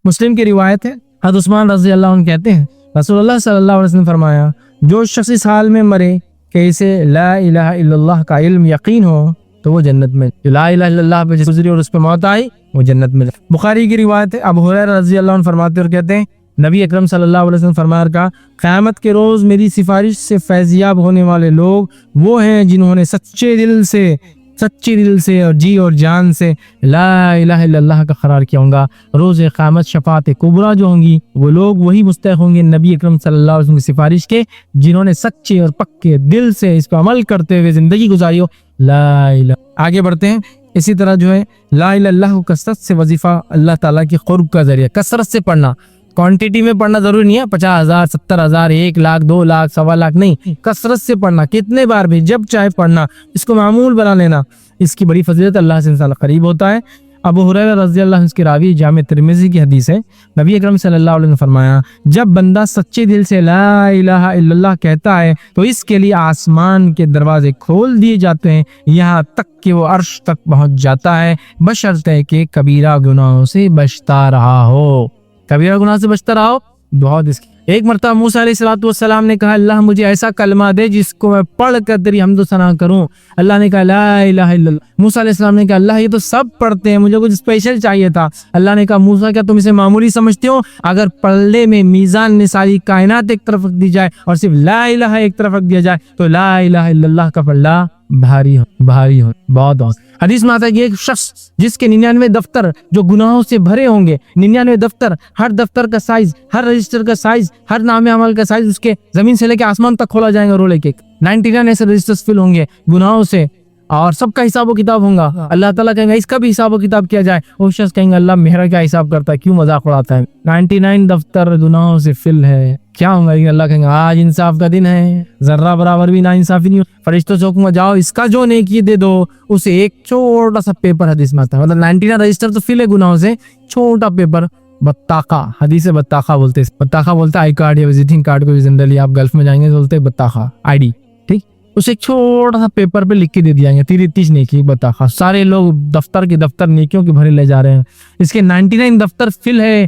مسلم کی روایت ہے، حضرت عثمان رضی اللہ عنہ کہتے ہیں رسول اللہ صلی اللہ علیہ وسلم نے فرمایا جو شخص اس حال میں مرے کہ اسے لا الہ الا اللہ کا علم یقین ہو تو وہ جنت میں، جو لا الہ الا اللہ پہ گزری اور اس پہ موت آئی وہ جنت میں۔ بخاری کی روایت ہے، ابو ہریرہ رضی اللہ عنہ فرماتے اور کہتے ہیں نبی اکرم صلی اللہ علیہ وسلم فرمایا کہ قیامت کے روز میری سفارش سے فیضیاب ہونے والے لوگ وہ ہیں جنہوں نے سچے دل سے اور جی اور جان سے لا الہ الا اللہ کا قرار کیا ہوں گا۔ روز قیامت شفاعت کبریٰ جو ہوں گی وہ لوگ وہی مستحق ہوں گے نبی اکرم صلی اللہ علیہ وسلم کی سفارش کے جنہوں نے سچے اور پکے دل سے اس پر عمل کرتے ہوئے زندگی گزاری ہو لا الہ۔ آگے بڑھتے ہیں، اسی طرح جو ہے لا الہ الا اللہ کو کثرت سے وظیفہ اللہ تعالیٰ کی قرب کا ذریعہ، کثرت سے پڑھنا، کوانٹیٹی میں پڑھنا ضروری نہیں ہے 50,000 70,000 1 لاکھ 2 لاکھ 1.25 لاکھ نہیں، کثرت سے پڑھنا، کتنے بار بھی جب چاہے پڑھنا، اس کو معمول بنا لینا، اس کی بڑی فضیلت، اللہ سے انسان قریب ہوتا ہے۔ ابو ہریرہ رضی اللہ عنہ اس کی راوی جامع ترمذی کی حدیث ہے، نبی اکرم صلی اللہ علیہ وسلم نے فرمایا جب بندہ سچے دل سے لا الہ الا اللہ کہتا ہے تو اس کے لیے آسمان کے دروازے کھول دیے جاتے ہیں یہاں تک کہ وہ عرش تک پہنچ جاتا ہے، بشرطے کہ کبیرہ گناہوں سے بچتا رہا ہو، کبیرہ گناہ سے بچتا رہا ہو۔ بہت اس کی ایک مرتبہ موسیٰ علیہ السلام نے کہا اللہ مجھے ایسا کلمہ دے جس کو میں پڑھ کر تیری حمد و ثنا کروں، اللہ نے کہا لا الہ الا اللہ۔ موسیٰ علیہ السلام نے کہا اللہ یہ تو سب پڑھتے ہیں، مجھے کچھ اسپیشل چاہیے تھا۔ اللہ نے کہا موسیٰ کیا تم اسے معمولی سمجھتے ہو؟ اگر پلڑے میں میزان میں ساری کائنات ایک طرف رکھ دی جائے اور صرف لا الہ ایک طرف رکھ دیا جائے تو لا الہ الا اللہ کا پلڑا بھاری ہو بہت۔ حدیث میں آتا ہے کہ ایک شخص جس کے 99 دفتر جو گناہوں سے بھرے ہوں گے، 99 دفتر، ہر دفتر کا سائز، ہر رجسٹر کا سائز، ہر نام عمل کا سائز اس کے زمین سے لے کے آسمان تک کھولا جائے گا رولے کے 99 ایسے رجسٹرز فل ہوں گے گناہوں سے اور سب کا حساب و کتاب ہوگا۔ اللہ تعالیٰ کہیں گا اس کا بھی حساب و کتاب کیا جائے، وہ شخص کہیں گا اللہ میرا کیا حساب کرتا ہے، کیوں مذاق اڑاتا ہے، 99 دفتر گناہوں سے فل ہے، کیا ہوگا؟ اللہ کہیں گا آج انصاف کا دن ہے، ذرہ برابر بھی نا انصافی نہیں ہو۔ فرشتوں سے حکم ہوا جاؤ اس کا جو نیکی دے دو اسے ایک چھوٹا سا پیپر، حدیث میں آتا ہے مطلب 99 رجسٹر تو فل ہے گناہوں سے، چھوٹا پیپر بطاقہ، حدیث بطاقہ بولتے ہیں، بطاقہ بولتا ہے آئی کارڈ یا وزٹنگ کارڈ کو، جنرلی آپ گلف میں جائیں گے بولتے ہیں بطاقہ آئی ڈی، ٹھیک، اسے ایک چھوٹا سا پیپر پہ لکھ کے دے دیا گیا 33 نیکی بطاقہ، سارے لوگ دفتر کے دفتر نیکیوں کے بھرے لے جا رہے ہیں، اس کے 99 دفتر فل ہے،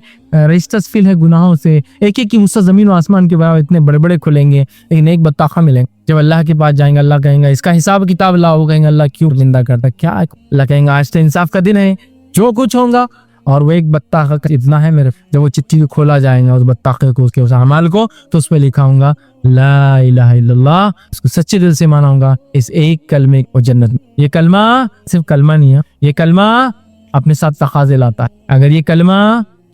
رجسٹرز فل ہے گناہوں سے، ایک ایک کی مستہ زمین و آسمان کے برابر اتنے بڑے بڑے کھلیں گے، لیکن ایک بطاقہ ملیں گے۔ جب اللہ کے پاس جائیں گے اللہ کہیں گا اس کا حساب کتاب لاؤ، کہیں گے اللہ کیوں زندہ کرتا کیا، اللہ کہیں گا آج تو انصاف کا دن ہے، جو کچھ ہوگا، اور وہ ایک بطاقہ اتنا ہے میرے، جب وہ چٹھی کو کھولا جائے گا اس بطاقے کو، اس کے اس اعمال کو، تو اس پہ لکھا ہوں گا لا الہ الا اللہ، اس کو سچے دل سے مانا ہوں گا، اس ایک کلمے کو جنت میں۔ یہ کلمہ صرف کلمہ نہیں ہے، یہ کلمہ اپنے ساتھ تقاضے لاتا ہے۔ اگر یہ کلمہ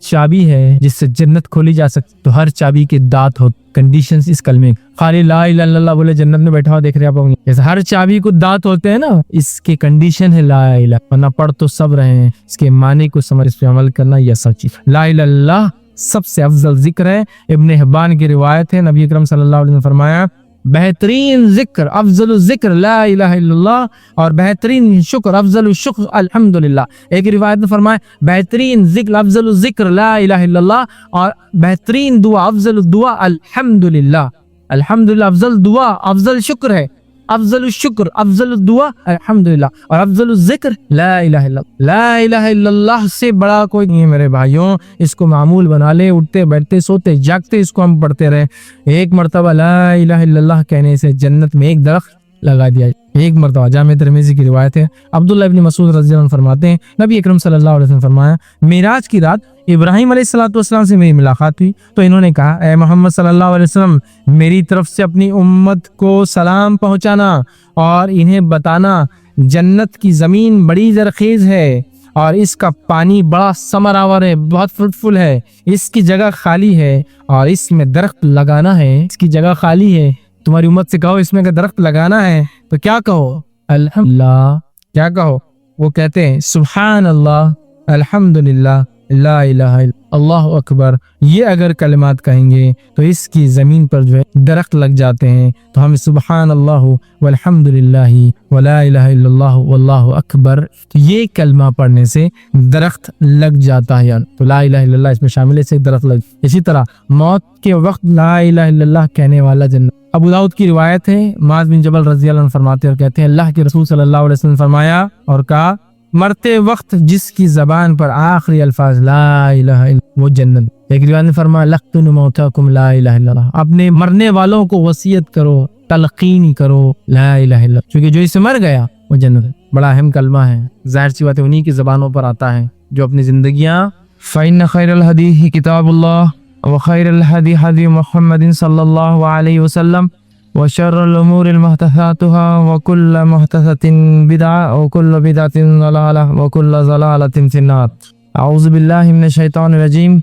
چابی ہے جس سے جنت کھولی جا سکتی تو ہر چابی کے دانت ہو، کنڈیشنز اس کلمے، خالی لا الہ الا اللہ بولے جنت میں بیٹھا ہوا دیکھ رہے آپ، جیسے ہر چابی کو دانت ہوتے ہیں نا، اس کے کنڈیشن ہے لا الہ، ورنہ پڑھ تو سب رہے ہیں، اس کے معنی کو سمجھ اس پہ عمل کرنا یہ سچی لا الہ الا اللہ سب سے افضل ذکر ہے۔ ابن حبان کی روایت ہے، نبی اکرم صلی اللہ علیہ وسلم نے فرمایا بہترین ذکر افضل الذکر لا الہ الا اللہ، اور بہترین شکر افضل الشکر الحمدللہ۔ ایک روایت میں فرمایا بہترین ذکر افضل الذکر لا الہ الا اللہ، اور بہترین دعا افضل الدعا الحمدللہ۔ الحمدللہ افضل دعا، افضل شکر ہے، افضل الشکر، افضل الدعا الحمدللہ، اور افضل الذکر لا الہ الا اللہ۔ لا الہ الا اللہ سے بڑا کوئی نہیں ہے میرے بھائیوں، اس کو معمول بنا لے، اٹھتے بیٹھتے سوتے جاگتے اس کو ہم پڑھتے رہے۔ ایک مرتبہ لا الہ الا اللہ کہنے سے جنت میں ایک درخت لگا دیا جائے، ایک مرتبہ۔ جامع ترمذی کی روایت ہے، عبداللہ ابن مسعود رضی اللہ عنہ فرماتے ہیں نبی اکرم صلی اللہ علیہ وسلم فرمایا معراج کی رات ابراہیم علیہ السلام سے میری ملاقات ہوئی تو انہوں نے کہا اے محمد صلی اللہ علیہ وسلم میری طرف سے اپنی امت کو سلام پہنچانا اور انہیں بتانا جنت کی زمین بڑی زرخیز ہے اور اس کا پانی بڑا ثمر آور ہے، بہت فروٹفل ہے، اس کی جگہ خالی ہے اور اس میں درخت لگانا ہے، اس کی جگہ خالی ہے۔ تمہاری امت سے کہو اس میں اگر درخت لگانا ہے تو کیا کہو؟ الحمدللہ۔ کیا کہو؟ وہ کہتے ہیں سبحان اللہ، الحمدللہ، لا الہ الا اللہ اکبر۔ یہ اگر کلمات کہیں گے تو اس کی زمین پر جو ہے درخت لگ جاتے ہیں، تو ہم سبحان اللہ والحمدللہ ولا الہ الا اللہ واللہ اکبر، یہ کلمہ پڑھنے سے درخت لگ جاتا ہے، تو لا الہ الا اللہ اس میں شامل ہے، سے درخت لگ۔ اسی طرح موت کے وقت لا الہ الا اللہ کہنے والا جنت۔ ابو داؤد کی روایت ہے، معاذ بن جبل رضی اللہ عنہ فرماتے اور کہتے ہیں اللہ کے رسول صلی اللہ علیہ وسلم فرمایا اور کہا مرتے وقت جس کی زبان پر آخری الفاظ لا الہ الا وہ جنت۔ ایک روایت میں فرمایا لقنوا موتاکم لا الہ الا اللہ، اپنے مرنے والوں کو وصیت کرو، تلقین کرو لا الہ الا اللہ، چونکہ جو اس سے مر گیا وہ جنت ہے۔ بڑا اہم کلمہ ہے، ظاہر سی بات ہے انہی کی زبانوں پر آتا ہے جو اپنی زندگیاں فإن خیر الحدیث کتاب اللہ وخیر الہدی ہدی محمد صلی اللہ علیہ وسلم وشر الامور محدثاتها وكل محدثة بدعة وكل بدعة ضلالة وكل ضلالة في النار۔ اعوذ باللہ من الشیطان الرجیم،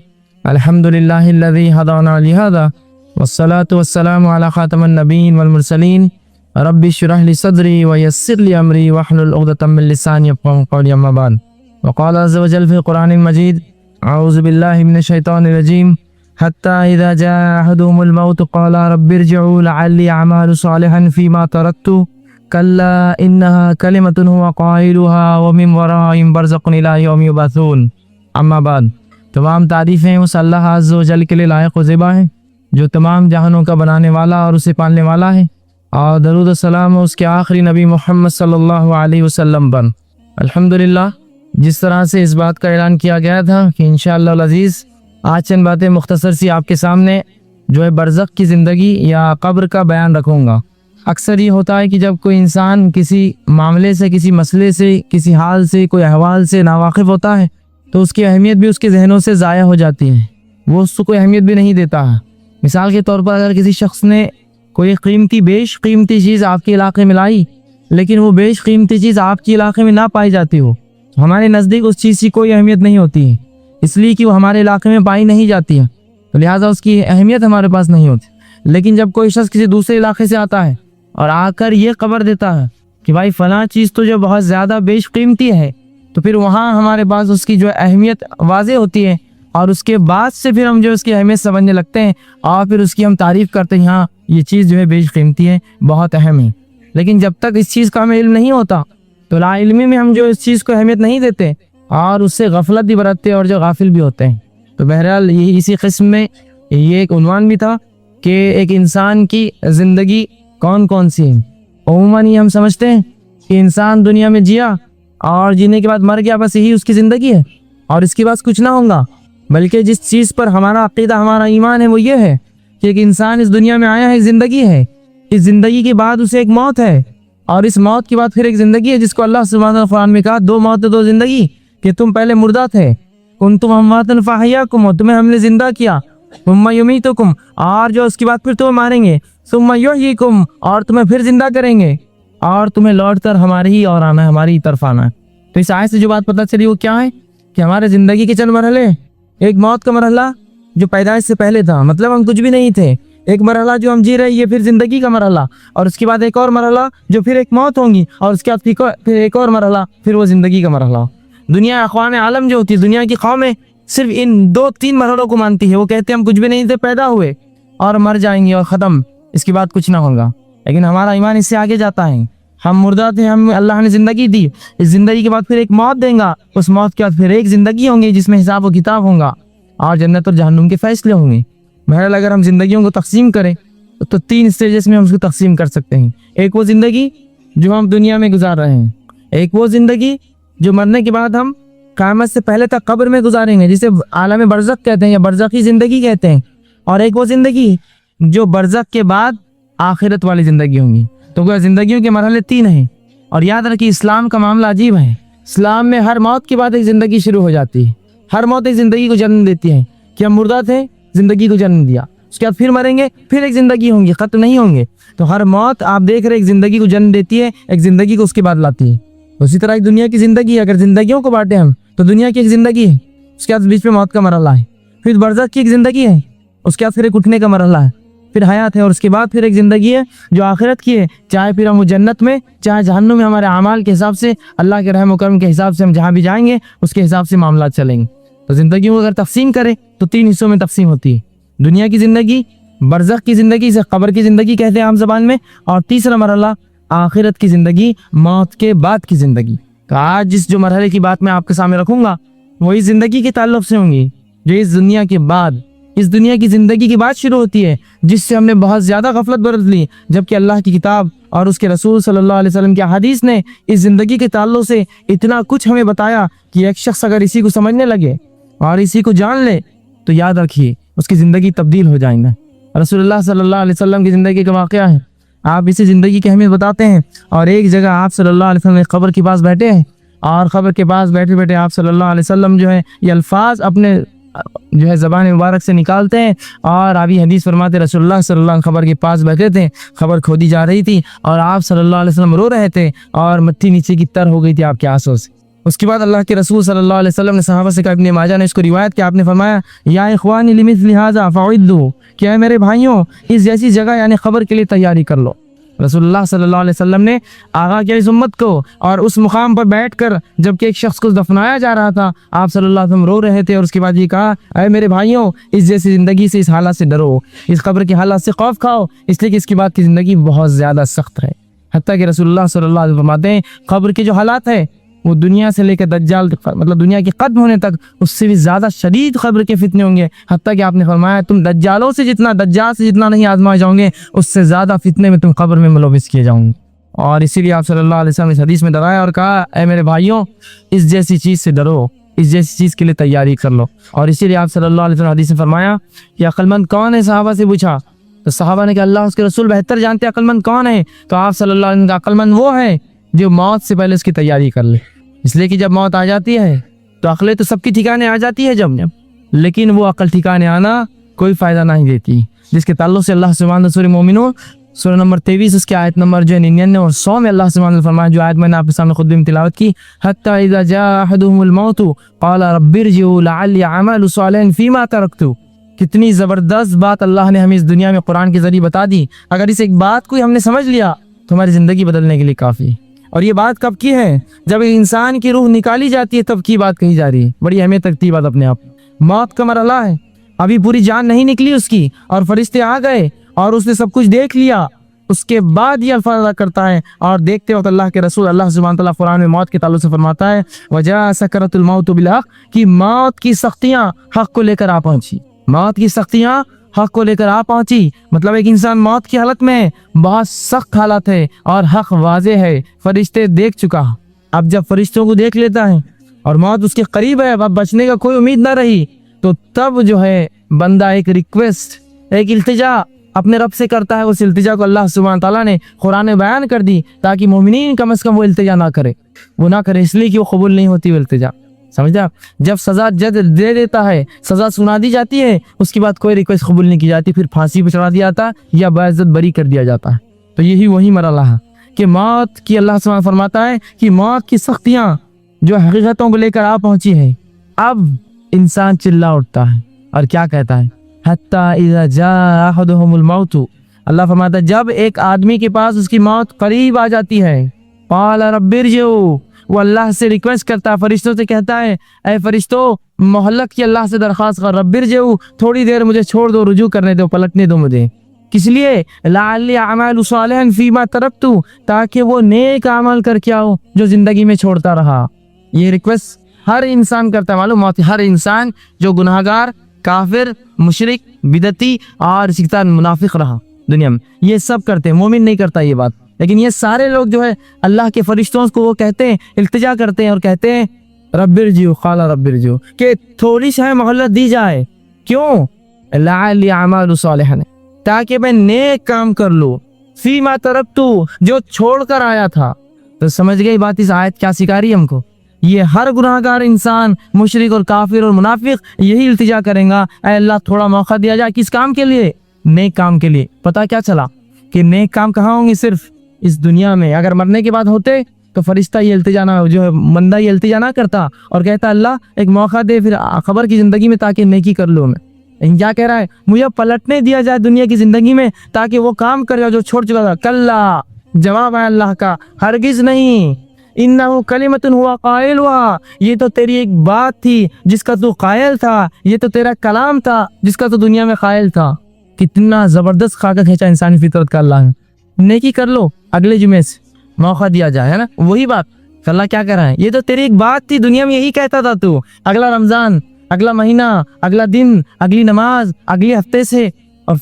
الحمد للہ الذی ہدانا لہذا والصلاة والسلام علی خاتم النبیین والمرسلین رب اشرح لی صدری ویسر لی امری واحلل عقدۃ من لسانی یفقهوا قولی، اما بعد۔ وقال عز وجل فی القرآن المجید اعوذ باللہ من الشیطان الرجیم حتى اذا جاء احدهم الموت قال رب ارجعوا لعلی اعمل صالحا فیما ترکت کلا انها کلمۃ هو قائلها ومن ورائهم برزخ الی یوم یبعثون، اما بعد۔ تمام تعریفیں اس اللہ عز و جل کے لیے لائق و زیبا ہیں جو تمام جہانوں کا بنانے والا اور اسے پالنے والا ہے، اور درود و سلام اس کے آخری نبی محمد صلی اللہ علیہ وسلم پر۔ الحمدللہ، جس طرح سے اس بات کا اعلان کیا گیا تھا کہ انشاءاللہ العزیز آج چند باتیں مختصر سی آپ کے سامنے جو ہے برزخ کی زندگی یا قبر کا بیان رکھوں گا۔ اکثر یہ ہوتا ہے کہ جب کوئی انسان کسی معاملے سے، کسی مسئلے سے، کسی حال سے، کوئی احوال سے ناواقف ہوتا ہے تو اس کی اہمیت بھی اس کے ذہنوں سے ضائع ہو جاتی ہے، وہ اس کو کوئی اہمیت بھی نہیں دیتا ہے۔ مثال کے طور پر اگر کسی شخص نے کوئی بیش قیمتی چیز آپ کے علاقے میں لائی، لیکن وہ بیش قیمتی چیز آپ کے علاقے میں نہ پائی جاتی ہو، ہمارے نزدیک اس چیز کی کوئی اہمیت نہیں ہوتی ہے، اس لیے کہ وہ ہمارے علاقے میں پائی نہیں جاتی ہے، تو لہٰذا اس کی اہمیت ہمارے پاس نہیں ہوتی۔ لیکن جب کوئی شخص کسی دوسرے علاقے سے آتا ہے اور آ کر یہ خبر دیتا ہے کہ بھائی فلاں چیز تو جو بہت زیادہ بیش قیمتی ہے، تو پھر وہاں ہمارے پاس اس کی جو اہمیت واضح ہوتی ہے، اور اس کے بعد سے پھر ہم جو اس کی اہمیت سمجھنے لگتے ہیں اور پھر اس کی ہم تعریف کرتے ہیں، ہاں یہ چیز جو ہے بیش قیمتی ہے، بہت اہم ہے۔ لیکن جب تک اس چیز کا ہمیں علم نہیں ہوتا تو لا علمی میں ہم جو اس چیز کو اہمیت نہیں دیتے اور اس سے غفلت بھی برتتے اور جو غافل بھی ہوتے ہیں۔ تو بہرحال یہ اسی قسم میں یہ ایک عنوان بھی تھا کہ ایک انسان کی زندگی کون کون سی ہے۔ عموماً یہ ہم سمجھتے ہیں کہ انسان دنیا میں جیا اور جینے کے بعد مر گیا، بس یہی اس کی زندگی ہے اور اس کے پاس کچھ نہ ہوگا، بلکہ جس چیز پر ہمارا عقیدہ، ہمارا ایمان ہے وہ یہ ہے کہ ایک انسان اس دنیا میں آیا ہے، ایک زندگی ہے، اس زندگی کے بعد اسے ایک موت ہے، اور اس موت کے بعد پھر ایک زندگی ہے، جس کو اللہ سبحانہ و قرآن میں کہا دو موت دو زندگی، کہ تم پہلے مردہ تھے، کنتم امواتا فاحیاکم، تمہیں ہم نے زندہ کیا، ثم یمیتکم، اور جو اس کے بعد پھر تمہیں ماریں گے، ثم یحییکم، اور تمہیں پھر زندہ کریں گے، اور تمہیں لوٹ کر ہمارے ہی اور آنا ہے، ہماری ہی طرف آنا ہے۔ تو اس آیت سے جو بات پتہ چلی وہ کیا ہے کہ ہمارے زندگی کے چند مرحلے، ایک موت کا مرحلہ جو پیدائش سے پہلے تھا، مطلب ہم کچھ بھی نہیں تھے، ایک مرحلہ جو ہم جی رہے یہ پھر زندگی کا مرحلہ، اور اس کے بعد ایک اور مرحلہ جو پھر ایک موت ہوں گی، اور اس کے بعد پھر ایک اور مرحلہ، پھر وہ زندگی کا مرحلہ۔ دنیا اقوام عالم جو ہوتی ہے، دنیا کی قومیں صرف ان 2-3 مرحلوں کو مانتی ہے، وہ کہتے ہیں ہم کچھ بھی نہیں تھے، پیدا ہوئے اور مر جائیں گے اور ختم، اس کے بعد کچھ نہ ہوگا۔ لیکن ہمارا ایمان اس سے آگے جاتا ہے، ہم مردہ تھے، ہم اللہ نے زندگی دی، اس زندگی کے بعد پھر ایک موت دیں گا، اس موت کے بعد پھر ایک زندگی ہوں گی جس میں حساب و کتاب ہوگا اور جنت اور جہنم کے فیصلے ہوں گے۔ بہرحال اگر ہم زندگیوں کو تقسیم کریں تو 3 اسٹیجز میں ہم اس کو تقسیم کر سکتے ہیں۔ ایک وہ زندگی جو ہم دنیا میں گزار رہے ہیں، ایک وہ زندگی جو مرنے کے بعد ہم قیامت سے پہلے تک قبر میں گزاریں گے، جسے عالم برزخ کہتے ہیں یا برزخی زندگی کہتے ہیں، اور ایک وہ زندگی جو برزخ کے بعد آخرت والی زندگی ہوں گی۔ تو زندگیوں کے مرحلے 3 ہیں، اور یاد رکھیے اسلام کا معاملہ عجیب ہے۔ اسلام میں ہر موت کے بعد ایک زندگی شروع ہو جاتی ہے، ہر موت ایک زندگی کو جنم دیتی ہے، کہ ہم مردہ تھے، زندگی کو جنم دیا، اس کے بعد پھر مریں گے، پھر ایک زندگی ہوں گی، ختم نہیں ہوں گے۔ تو ہر موت آپ دیکھ رہے ایک زندگی کو جنم دیتی ہے، ایک زندگی کو اس کے بعد لاتی ہے۔ اسی طرح ایک دنیا کی زندگی ہے، اگر زندگیوں کو بانٹیں ہم تو دنیا کی ایک زندگی ہے، اس کے بعد بیچ میں موت کا مرحلہ ہے، پھر برزخ کی ایک زندگی ہے، اس کے بعد پھر ایک اٹھنے کا مرحلہ ہے، پھر حیات ہے، اور اس کے بعد پھر ایک زندگی ہے جو آخرت کی ہے، چاہے پھر ہم جنت میں چاہے جہنم میں، ہمارے اعمال کے حساب سے، اللہ کے رحم و کرم کے حساب سے ہم جہاں بھی جائیں گے اس کے حساب سے معاملات چلیں گے۔ تو زندگیوں کو اگر تقسیم کریں تو 3 حصوں میں تقسیم ہوتی ہے، دنیا کی زندگی، برزخ کی زندگی، سے قبر کی زندگی کہتے ہیں عام زبان میں، اور تیسرا مرحلہ آخرت کی زندگی، موت کے بعد کی زندگی۔ تو آج جس جو مرحلے کی بات میں آپ کے سامنے رکھوں گا وہ اس زندگی کے تعلق سے ہوں گی جو اس دنیا کے بعد، اس دنیا کی زندگی کی بات شروع ہوتی ہے، جس سے ہم نے بہت زیادہ غفلت برت لی، جبکہ اللہ کی کتاب اور اس کے رسول صلی اللہ علیہ وسلم کی حدیث نے اس زندگی کے تعلق سے اتنا کچھ ہمیں بتایا کہ ایک شخص اگر اسی کو سمجھنے لگے اور اسی کو جان لے تو یاد رکھیے اس کی زندگی تبدیل ہو جائیں گے۔ رسول اللہ صلی اللہ علیہ وسلم کی زندگی کا واقعہ ہے، آپ اسی زندگی کی اہمیت بتاتے ہیں۔ اور ایک جگہ آپ صلی اللہ علیہ وسلم ایک قبر کے پاس بیٹھے ہیں، اور قبر کے پاس بیٹھے بیٹھے آپ صلی اللہ علیہ وسلم جو ہے یہ الفاظ اپنے جو ہے زبان مبارک سے نکالتے ہیں، اور ابھی حدیث فرماتے رسول اللہ صلی اللہ علیہ وسلم قبر کے پاس بیٹھے تھے، قبر کھودی جا رہی تھی اور آپ صلی اللہ علیہ وسلم رو رہے تھے اور مٹی نیچے کی تر ہو گئی تھی آپ کے آنسوں سے۔ اس کے بعد اللہ کے رسول صلی اللہ علیہ وسلم نے صحابہ سے کہا، ابن ماجہ نے اس کو روایت کیا، آپ نے فرمایا یا اخوانی لمثل ھذا فاعدوا، کہ اے میرے بھائیوں اس جیسی جگہ یعنی قبر کے لیے تیاری کر لو۔ رسول اللہ صلی اللہ علیہ وسلم نے آغا کیا اس امت کو، اور اس مقام پر بیٹھ کر جب کہ ایک شخص کو دفنایا جا رہا تھا آپ صلی اللہ علیہ وسلم رو رہے تھے، اور اس کے بعد یہ کہا اے میرے بھائیوں اس جیسی زندگی سے، اس حالات سے ڈرو، اس قبر کے حالات سے خوف کھاؤ، اس لیے کہ اس کے بعد کی زندگی بہت زیادہ سخت ہے۔ حتیٰ کہ رسول اللہ صلی اللہ علیہ وسلم فرماتے ہیں قبر کے جو حالات ہے وہ دنیا سے لے کر دجال مطلب دنیا کے ختم ہونے تک اس سے بھی زیادہ شدید قبر کے فتنے ہوں گے۔ حتیٰ کہ آپ نے فرمایا تم دجال سے جتنا نہیں آزمائے جاؤ گے اس سے زیادہ فتنے میں تم قبر میں ملوث کیے جاؤں گے۔ اور اسی لیے آپ صلی اللہ علیہ وسلم اس حدیث میں ڈرایا اور کہا اے میرے بھائیوں اس جیسی چیز سے ڈرو، اس جیسی چیز کے لیے تیاری کر لو۔ اور اسی لیے آپ صلی اللہ علیہ وسلم حدیث میں فرمایا کہ عقل مند کون ہے، صحابہ سے پوچھا تو صحابہ نے کہا اللہ اس کے رسول بہتر جانتے عقل مند کون ہے، تو آپ صلی اللہ علیہ وسلم کا عقل مند وہ ہے جو موت سے پہلے اس کی تیاری کر لے۔ اس لیے کہ جب موت آ جاتی ہے تو عقلیں تو سب کی ٹھکانے آ جاتی ہے جب لیکن وہ عقل ٹھکانے آنا کوئی فائدہ نہیں دیتی، جس کے تعلق سے اللہ سبحانہ سورہ مومنون سورہ نمبر 23 اس کی آیت نمبر جو 99 اور 100 میں اللہ سبحانہ فرمایا، جو آیت میں نے آپ کے سامنے خود بھی تلاوت کی، حتی اذا جاء احدهم الموت قال رب ارجعوا لعلی اعمل صالحا فیما ترکت۔ کتنی زبردست بات اللہ نے ہمیں اس دنیا میں قرآن کے ذریعے بتا دی، اگر اس ایک بات کو ہم نے سمجھ لیا تو ہماری زندگی بدلنے کے لیے کافی ہے۔ اور یہ بات کب کی ہے؟ جب انسان کی روح نکالی جاتی ہے تب کی بات کہی جا رہی ہے۔ بڑی اہمیت رکھتی ہے بات اپنے آپ، موت کا مرحلہ ہے، ابھی پوری جان نہیں نکلی اس کی اور فرشتے آ گئے اور اس نے سب کچھ دیکھ لیا، اس کے بعد یہ الفاظ ادا کرتا ہے۔ اور دیکھتے وقت اللہ کے رسول اللہ سبحانہ تعالیٰ قرآن میں موت کے تعلق سے فرماتا ہے وجاء سکرۃ الموت بالحق، کہ موت کی سختیاں حق کو لے کر آ پہنچی، موت کی سختیاں حق کو لے کر آ پہنچی۔ مطلب ایک انسان موت کی حالت میں بہت سخت حالت ہے اور حق واضح ہے، فرشتے دیکھ چکا۔ اب جب فرشتوں کو دیکھ لیتا ہے اور موت اس کے قریب ہے، اب بچنے کا کوئی امید نہ رہی، تو تب جو ہے بندہ ایک ریکویسٹ، ایک التجا اپنے رب سے کرتا ہے۔ اس التجا کو اللہ سبحانہ تعالیٰ نے قرآن میں بیان کر دی تاکہ مومنین کم از کم وہ التجا نہ کرے، وہ نہ کرے، اس لیے کہ وہ قبول نہیں ہوتی وہ التجا۔ سمجھا؟ جب سزا جج دے دیتا ہے، سزا سنا دی جاتی ہے، اس کے بعد کوئی ریکویسٹ قبول نہیں کی جاتی، پھر پھانسی پہ چڑھا دیا جاتا ہے یا باعزت بری کر دیا جاتا ہے۔ تو یہی وہی مرحلہ ہے کہ موت کی اللہ سبحانہ فرماتا ہے کہ موت کی سختیاں جو حقیقتوں کو لے کر آ پہنچی ہے۔ اب انسان چلا اٹھتا ہے اور کیا کہتا ہے حتی اذا جاء احدهم الموت، اللہ فرماتا ہے جب ایک آدمی کے پاس اس کی موت قریب آ جاتی ہے، قال رب ارجعوا، وہ اللہ سے ریکویسٹ کرتا ہے، فرشتوں سے کہتا ہے اے فرشتوں مہلت کی اللہ سے درخواست کر، رب ارجعوا، تھوڑی دیر مجھے چھوڑ دو، رجوع کرنے دو، پلٹنے دو مجھے۔ کس لیے؟ لعلی اعمل صالحا فیما ترکت، تاکہ وہ نیک عمل کر کے آؤ جو زندگی میں چھوڑتا رہا۔ یہ ریکویسٹ ہر انسان کرتا ہے، معلوم ہوتی ہر انسان جو گناہگار، کافر، مشرک، بدعتی اور اسی طرح منافق رہا دنیا میں، یہ سب کرتے ہیں، مومن نہیں کرتا یہ بات، لیکن یہ سارے لوگ جو ہے اللہ کے فرشتوں کو وہ کہتے ہیں، التجا کرتے ہیں اور کہتے ہیں رب ارجعوا، قال رب ارجعوا، کہ تھوڑی سی مہلت دی جائے۔ کیوں؟ لعلی اعمل صالحا، تاکہ میں نیک کام کر لوں، فیما ترکت، جو چھوڑ کر آیا تھا۔ تو سمجھ گئی بات اس آیت کیا سکھا رہی ہے ہم کو؟ یہ ہر گناہگار انسان، مشرک اور کافر اور منافق یہی التجا کریں گا، اے اللہ تھوڑا موقع دیا جائے، کس کام کے لیے؟ نیک کام کے لیے۔ پتہ کیا چلا کہ نیک کام کہاں ہوں گے؟ صرف اس دنیا میں۔ اگر مرنے کے بعد ہوتے تو فرشتہ یہ التجا نہ، جو ہے بندہ یہ التجا نہ کرتا اور کہتا اللہ ایک موقع دے پھر قبر کی زندگی میں تاکہ نیکی کر لوں میں۔ لیکن کیا کہہ رہا ہے؟ مجھے پلٹنے دیا جائے دنیا کی زندگی میں تاکہ وہ کام کر جاؤ جو چھوڑ چکا تھا۔ کلا، جواب ہے اللہ کا، ہرگز نہیں، انہو کلمۃ ہوا قائلها، یہ تو تیری ایک بات تھی جس کا تو قائل تھا، یہ تو تیرا کلام تھا جس کا تو دنیا میں قائل تھا۔ کتنا زبردست خاکہ کھینچا انسانی فطرت کا اللہ نے۔ نیکی کر لو، اگلے جمعے سے موقع دیا جائے، ہے نا؟ وہی بات اللہ کیا کہہ رہا ہے، یہ تو تیری ایک بات تھی دنیا میں، یہی کہتا تھا تو، اگلا رمضان، اگلا مہینہ، اگلا دن، اگلی نماز، اگلے ہفتے سے اور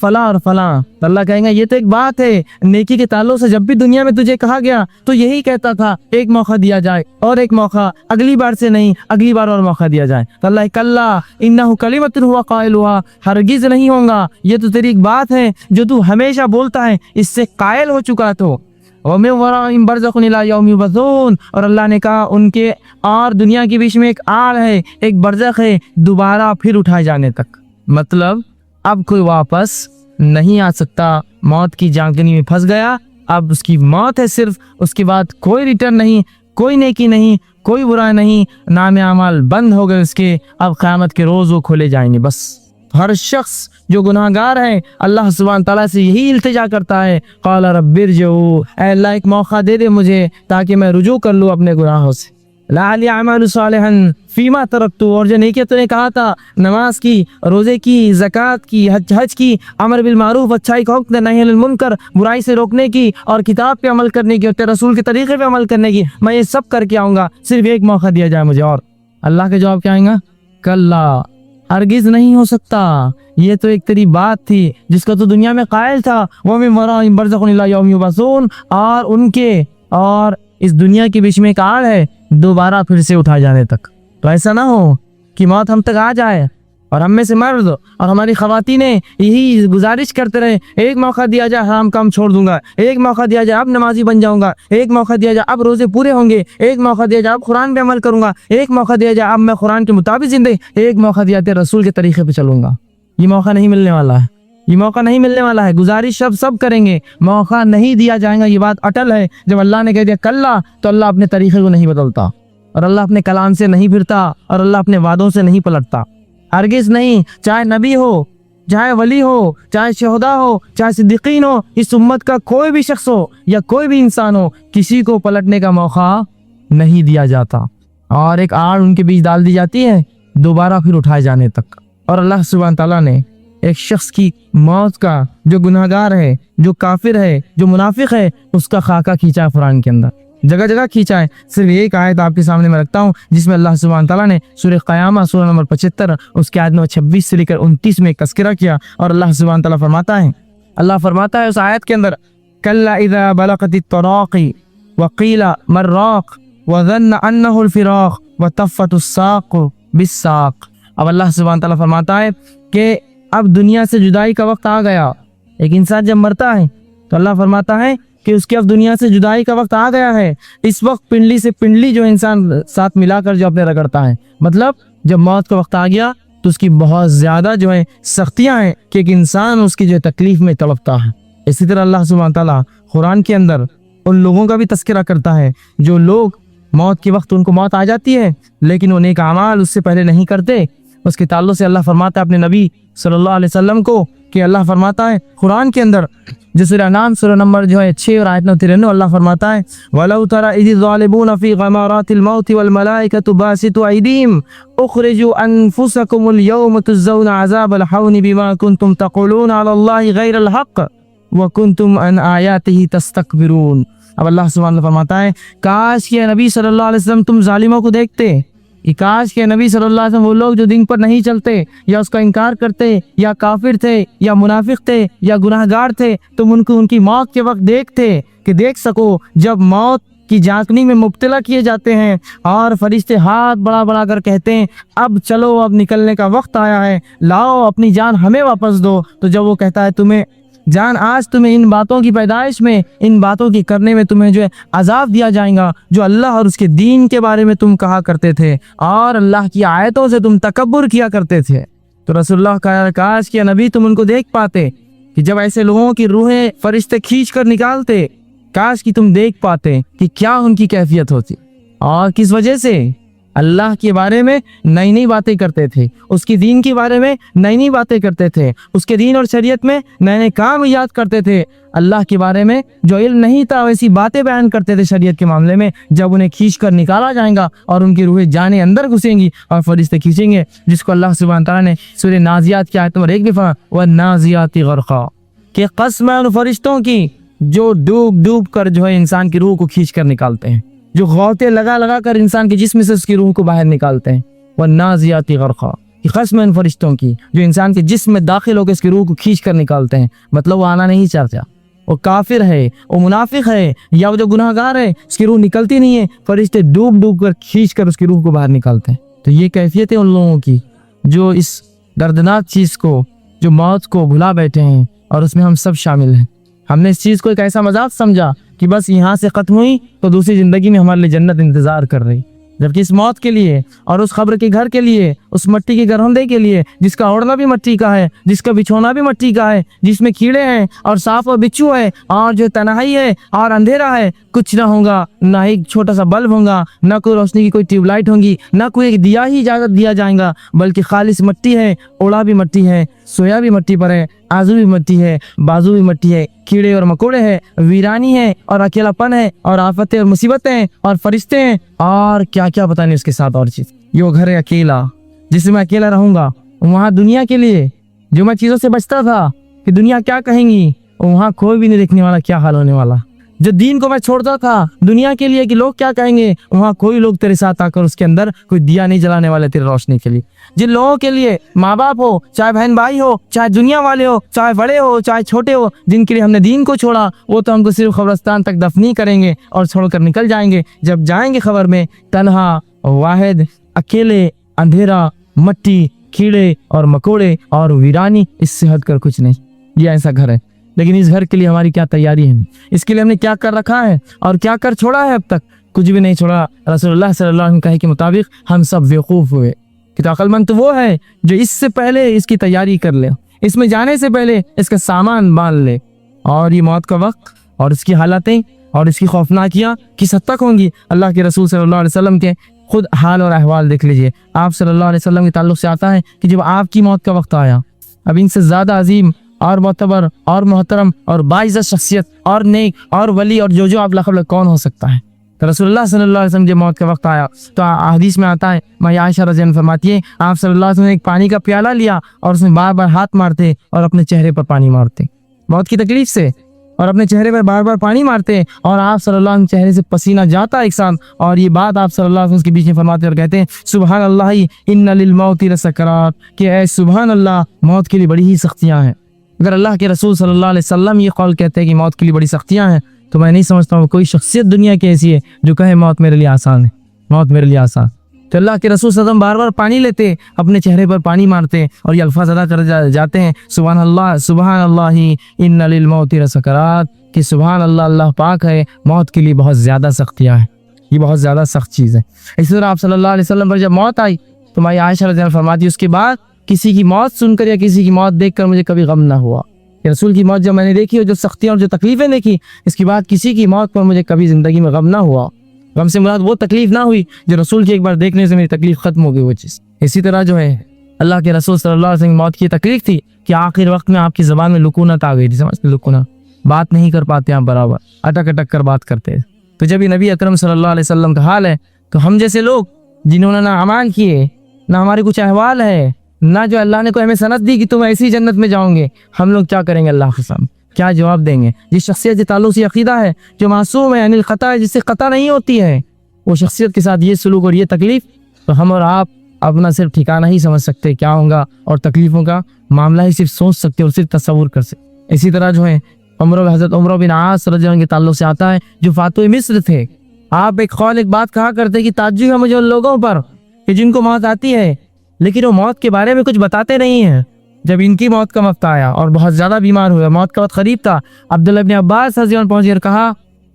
فلاں تو اللہ کہیں گے یہ تو ایک بات ہے، نیکی کے تعلق سے جب بھی دنیا میں تجھے کہا گیا تو یہی کہتا تھا ایک موقع دیا جائے اور ایک موقع، اگلی بار سے نہیں، اگلی بار اور موقع دیا جائے۔ تو اللہ کلا انہ کلمۃ هو قائلها، ہرگز نہیں ہوگا، یہ تو تیری ایک بات ہے جو تو ہمیشہ بولتا ہے، اس سے قائل ہو چکا تو۔ وَمِن وَرَائِهِمْ بَرْزَخٌ إِلَىٰ يَوْمِ يُبْعَثُونَ، اور اللہ نے کہا ان کے اور دنیا کے بیچ میں ایک آڑ ہے، ایک برزخ ہے، دوبارہ پھر اٹھائے جانے تک۔ مطلب اب کوئی واپس نہیں آ سکتا، موت کی جھانکنی میں پھنس گیا، اب اس کی موت ہے صرف، اس کے بعد کوئی ریٹرن نہیں، کوئی نیکی نہیں، کوئی برا نہیں، نام اعمال بند ہو گئے اس کے، اب قیامت کے روز وہ کھولے جائیں گے۔ بس ہر شخص جو گناہ گار ہے اللہ سبحانہ تعالیٰ سے یہی التجا کرتا ہے، قال رب ارجعوا، اے اللہ ایک موقع دے دے مجھے تاکہ میں رجوع کر لوں اپنے گناہوں سے، لعلی اعمل صالحا فیما ترکت، اور جو نیکی تو نے کہا تھا، نماز کی، روزے کی، زکوٰۃ کی، حج کی، امر بالمعروف اچھائی کا حکم، نہی عن المنکر برائی سے روکنے کی، اور کتاب پہ عمل کرنے کی، اور تیرے رسول کے طریقے پہ عمل کرنے کی، میں یہ سب کر کے آؤں گا، صرف ایک موقع دیا جائے مجھے۔ اور اللہ کے جواب کیا آئیں گا؟ کلا، ہرگز نہیں ہو سکتا، یہ تو ایک تیری بات تھی جس کا تو دنیا میں قائل تھا، وَمِن وَرَائِهِمْ بَرْزَخٌ إِلَىٰ يَوْمِ يُبْعَثُونَ، اور ان کے اور اس دنیا کے بیچ میں ایک آڑ ہے دوبارہ پھر سے اٹھائے جانے تک۔ تو ایسا نہ ہو کہ موت ہم تک آ جائے اور ہم میں سے مرد اور ہماری خواتین یہی گزارش کرتے رہے، ایک موقع دیا جائے حرام کام چھوڑ دوں گا، ایک موقع دیا جائے اب نمازی بن جاؤں گا، ایک موقع دیا جائے اب روزے پورے ہوں گے، ایک موقع دیا جائے اب قرآن پہ عمل کروں گا، ایک موقع دیا جائے اب میں قرآن کے مطابق زندگی، ایک موقع دیا جائے رسول کے طریقے پہ چلوں گا۔ یہ موقع نہیں ملنے والا ہے، یہ موقع نہیں ملنے والا ہے، گزارش سب کریں گے، موقع نہیں دیا جائے گا، یہ بات اٹل ہے۔ جب اللہ نے کہہ دیا کلا تو اللہ اپنے طریقے کو نہیں بدلتا، اور اللہ اپنے کلام سے نہیں پھرتا، اور اللہ اپنے وعدوں سے نہیں پلٹتا، ہرگز نہیں، چاہے نبی ہو، چاہے ولی ہو، چاہے شہداء ہو، چاہے صدیقین ہو، اس امت کا کوئی بھی شخص ہو یا کوئی بھی انسان ہو، کسی کو پلٹنے کا موقع نہیں دیا جاتا، اور ایک آڑ ان کے بیچ ڈال دی جاتی ہے دوبارہ پھر اٹھائے جانے تک۔ اور اللہ سبحانہ تعالیٰ نے ایک شخص کی موت کا، جو گناہ گار ہے، جو کافر ہے، جو منافق ہے، اس کا خاکہ کھینچا ہے قرآن کے اندر، جگہ جگہ کھینچا ہے۔ صرف ایک آیت آپ کے سامنے میں رکھتا ہوں جس میں اللہ سبحانہ تعالیٰ نے سورہ قیامہ سورہ نمبر 75 اس کی آیت نمبر 26 سے لے کر 29 میں تذکرہ کیا، اور اللہ سبحانہ تعالیٰ فرماتا ہے اس آیت کے اندر کلا اذا بلغت التراقی وقیل مراق وظن انہ الفراق وتفت الساق بالساق۔ اب اللہ سبحانہ تعالیٰ فرماتا ہے کہ اب دنیا سے جدائی کا وقت آ گیا۔ ایک انسان جب مرتا ہے تو اللہ فرماتا ہے کہ اس کی اب دنیا سے جدائی کا وقت آ گیا ہے۔ اس وقت پنڈلی سے پنڈلی جو انسان ساتھ ملا کر جو اپنے رگڑتا ہے، مطلب جب موت کا وقت آ گیا تو اس کی بہت زیادہ جو ہے سختیاں ہیں کہ ایک انسان اس کی جو تکلیف میں تڑپتا ہے۔ اسی طرح اللہ سبحانہ تعالیٰ قرآن کے اندر ان لوگوں کا بھی تذکرہ کرتا ہے جو لوگ موت کے وقت ان کو موت آ جاتی ہے لیکن وہ نیک اعمال اس سے پہلے نہیں کرتے۔ اس کے تعلق سے اللہ فرماتا ہے اپنے نبی صلی اللہ علیہ وسلم کو کہ اللہ فرماتا ہے قرآن کے اندر جو سورہ انعام سورہ نمبر 6 اور آیت نمبر 93 اللہ فرماتا ہے وَلَوْ تَرَى إِذِ الظَّالِمُونَ فِي غَمَرَاتِ الْمَوْتِ وَالْمَلَائِكَةُ بَاسِطُو أَيْدِيهِمْ اخرجوا أنفسكم اليوم تجزون عذاب الحون بما كنتم تقولون على الله غير الحق وكنتم عن آياته تستكبرون۔ اب اللہ سبحانہ فرماتا ہے کاش کہ نبی صلی اللہ علیہ وسلم تم ظالموں کو دیکھتے، کاش کہ نبی صلی اللہ علیہ وسلم وہ لوگ جو دین پر نہیں چلتے یا اس کا انکار کرتے یا کافر تھے یا منافق تھے یا گناہ گار تھے، تم ان کو ان کی موت کے وقت دیکھتے کہ دیکھ سکو جب موت کی جھانکنی میں مبتلا کیے جاتے ہیں اور فرشتے ہاتھ بڑا بڑا کر کہتے ہیں اب چلو اب نکلنے کا وقت آیا ہے، لاؤ اپنی جان ہمیں واپس دو، تو جب وہ کہتا ہے تمہیں جان آج تمہیں ان باتوں کی پیدائش میں ان باتوں کی کرنے میں تمہیں جو ہے عذاب دیا جائے گا جو اللہ اور اس کے دین کے بارے میں تم کہا کرتے تھے اور اللہ کی آیتوں سے تم تکبر کیا کرتے تھے، تو رسول اللہ کا کاش کہ نبی تم ان کو دیکھ پاتے کہ جب ایسے لوگوں کی روحیں فرشتے کھینچ کر نکالتے، کاش کہ تم دیکھ پاتے کہ کیا ان کی کیفیت ہوتی اور کس وجہ سے اللہ کے بارے میں نئی نئی باتیں کرتے تھے، اس کی دین کے بارے میں نئی نئی باتیں کرتے تھے، اس کے دین اور شریعت میں نئے نئے کام ایجاد کرتے تھے، اللہ کے بارے میں جو علم نہیں تھا ویسی باتیں بیان کرتے تھے شریعت کے معاملے میں، جب انہیں کھینچ کر نکالا جائے گا اور ان کی روحیں جانیں اندر گھسیں گی اور فرشتے کھینچیں گے، جس کو اللہ سبحانہ تعالیٰ نے سورہ نازیات کی آیت نمبر 1 میں فرمایا وَالنَّازِعَاتِ غَرْقًا کہ قسم ہے ان فرشتوں کی جو ڈوب ڈوب کر جو ہے انسان کی روح کو کھینچ کر نکالتے ہیں، جو غوطے لگا لگا کر انسان کے جسم سے اس کی روح کو باہر نکالتے ہیں، وَالنَّازِعَاتِ غَرْقًا کہ قسم ان فرشتوں کی جو انسان کے جسم میں داخل ہو کے اس کی روح کو کھینچ کر نکالتے ہیں، مطلب وہ آنا نہیں چاہتا، وہ کافر ہے، وہ منافق ہے، یا وہ جو گناہ گار ہے اس کی روح نکلتی نہیں ہے، فرشتے ڈوب ڈوب کر کھینچ کر اس کی روح کو باہر نکالتے ہیں۔ تو یہ کیفیت ہے ان لوگوں کی جو اس دردناک چیز کو، جو موت کو بھلا بیٹھے ہیں، اور اس میں ہم سب شامل ہیں۔ ہم نے اس چیز کو ایک ایسا مذاق سمجھا کہ بس یہاں سے ختم ہوئی تو دوسری زندگی میں ہمارے لیے جنت انتظار کر رہی، جبکہ اس موت کے لیے اور اس قبر کے گھر کے لیے، اس مٹی کے گھرہندے کے لیے جس کا اوڑھنا بھی مٹی کا ہے، جس کا بچھونا بھی مٹی کا ہے، جس میں کیڑے ہیں اور سانپ اور بچھو ہے، اور جو تنہائی ہے اور اندھیرا ہے، کچھ نہ ہوگا، نہ ایک چھوٹا سا بلب ہوگا، نہ کوئی روشنی کی کوئی ٹیوب لائٹ ہوگی، نہ کوئی ایک دیا ہی اجازت دیا جائے گا، بلکہ خالص مٹی ہے، اوڑا بھی مٹی ہے، سویا بھی مٹی پر ہے، آزو بھی مٹی ہے، بازو بھی مٹی ہے، کیڑے اور مکوڑے ہیں، ویرانی ہے اور اکیلا پن ہے اور آفتیں اور مصیبتیں اور فرشتے ہیں اور کیا کیا پتہ نہیں اس کے ساتھ اور چیز۔ یہ وہ گھر ہے اکیلا جس میں اکیلا رہوں گا۔ وہاں دنیا کے لیے جو میں چیزوں سے بچتا تھا کہ دنیا کیا کہیں گی، وہاں کوئی بھی نہیں دیکھنے والا کیا حال ہونے والا۔ جو دین کو میں چھوڑتا تھا دنیا کے لیے کہ لوگ کیا کہیں گے، وہاں کوئی لوگ تیرے ساتھ آ کر اس کے اندر کوئی دیا نہیں جلانے والے تیرے روشنی کے لیے۔ جن لوگوں کے لیے ماں باپ ہو، چاہے بہن بھائی ہو، چاہے دنیا والے ہو، چاہے بڑے ہو چاہے چھوٹے ہو، جن کے لیے ہم نے دین کو چھوڑا، وہ تو ہم کو صرف قبرستان تک دفنی کریں گے اور چھوڑ کر نکل جائیں گے۔ جب جائیں گے قبر میں، تنہا، واحد، اکیلے، اندھیرا، مٹی، کیڑے اور مکوڑے اور ویرانی، اس سے ہٹ کر کچھ نہیں۔ یہ ایسا گھر ہے، لیکن اس گھر کے لیے ہماری کیا تیاری ہے، اس کے لیے ہم نے کیا کر رکھا ہے اور کیا کر چھوڑا ہے؟ اب تک کچھ بھی نہیں چھوڑا۔ رسول اللہ صلی اللہ علیہ وسلم کہے کے مطابق ہم سب بیوقوف ہوئے کہ تو عقل مند تو وہ ہے جو اس سے پہلے اس کی تیاری کر لے، اس میں جانے سے پہلے اس کا سامان باندھ لے، اور یہ موت کا وقت اور اس کی حالتیں اور اس کی خوفناکیاں کس حد تک ہوں گی۔ اللہ کے رسول صلی اللہ علیہ وسلم کے خود حال اور احوال دیکھ لیجئے۔ آپ صلی اللہ علیہ وسلم کے تعلق سے آتا ہے کہ جب آپ کی موت کا وقت آیا، اب ان سے زیادہ عظیم اور معتبر اور محترم اور باعزت شخصیت اور نیک اور ولی اور جو آپ لقب کون ہو سکتا ہے؟ تو رسول اللہ صلی اللہ علیہ وسلم جب موت کا وقت آیا تو حدیث میں آتا ہے، ماں عائشہ رضی اللہ عنہا فرماتی ہے، آپ صلی اللہ علیہ وسلم نے ایک پانی کا پیالہ لیا اور اس میں بار بار ہاتھ مارتے اور اپنے چہرے پر پانی مارتے موت کی تکلیف سے، اور اپنے چہرے پر بار بار پانی مارتے، اور آپ صلی اللہ علیہ وسلم چہرے سے پسینہ جاتا ایک ساتھ، اور یہ بات آپ صلی اللہ علیہ وسلم کے بیچ میں فرماتے اور کہتے ہیں، سبحان اللہ ان للموت لسکرات، کہ اے سبحان اللہ، موت کے لیے بڑی ہی سختیاں ہیں۔ اگر اللہ کے رسول صلی اللہ علیہ وسلم یہ قول کہتے ہیں کہ موت کے لیے بڑی سختیاں ہیں، تو میں نہیں سمجھتا ہوں کوئی شخصیت دنیا کی ایسی ہے جو کہے موت میرے لیے آسان ہے، موت میرے لیے آسان۔ تو اللہ کے رسول صلی اللہ علیہ وسلم بار بار پانی لیتے، اپنے چہرے پر پانی مارتے اور یہ الفاظ ادا کر جاتے ہیں، سبحان اللہ ان للموت لسکرات، کہ سبحان اللہ، اللہ پاک ہے، موت کے لیے بہت زیادہ سختیاں ہیں، یہ بہت زیادہ سخت چیز ہے۔ اسی طرح آپ صلی اللہ علیہ وسلم پر جب موت آئی تو ماں عائشہ رضی اللہ عنہا فرماتی، اس کے بعد کسی کی موت سن کر یا کسی کی موت دیکھ کر مجھے کبھی غم نہ ہوا۔ کہ رسول کی موت جب میں نے دیکھی اور جو سختیاں اور جو تکلیفیں دیکھی، اس کے بعد کسی کی موت پر مجھے کبھی زندگی میں غم نہ ہوا۔ غم سے مراد وہ تکلیف نہ ہوئی جو رسول کی ایک بار دیکھنے سے میری تکلیف ختم ہو گئی وہ چیز۔ اسی طرح جو ہے اللہ کے رسول صلی اللہ علیہ وسلم کی موت کی تکلیف تھی کہ آخر وقت میں آپ کی زبان میں لکونت آ گئی تھی، سمجھتے لکونت، بات نہیں کر پاتے آپ برابر، اٹک اٹک کر بات کرتے۔ تو جب یہ نبی اکرم صلی اللہ علیہ وسلم کا حال ہے تو ہم جیسے لوگ جنہوں نے نہ اعمال کیے، نہ ہمارے کچھ احوال ہے، نہ جو اللہ نے کوئی ہمیں سند دی کہ تم ایسی جنت میں جاؤں گے، ہم لوگ کیا کریں گے؟ اللہ کے سامنے کیا جواب دیں گے؟ جس شخصیت کے تعلق سے عقیدہ ہے، جو معصوم ہے یعنی الخطا ہے، جس سے خطا نہیں ہوتی ہے، وہ شخصیت کے ساتھ یہ سلوک اور یہ تکلیف، تو ہم اور آپ اپنا صرف ٹھکانہ ہی سمجھ سکتے کیا ہوگا، اور تکلیفوں کا معاملہ ہی صرف سوچ سکتے اور صرف تصور کر سکتے۔ اسی طرح جو ہے حضرت عمر بن عاص رضی اللہ عنہ کے تعلق سے آتا ہے، جو فاتح مصر تھے، آپ ایک بات کہا کرتے کہ تعجب ہے مجھے ان لوگوں پر کہ جن کو موت آتی ہے لیکن وہ موت کے بارے میں کچھ بتاتے نہیں ہیں۔ جب ان کی موت کا وقت آیا اور بہت زیادہ بیمار ہوئے، موت کا وقت قریب تھا، عبداللہ ابن عباس رضی اللہ عنہ پہنچ کر کہا،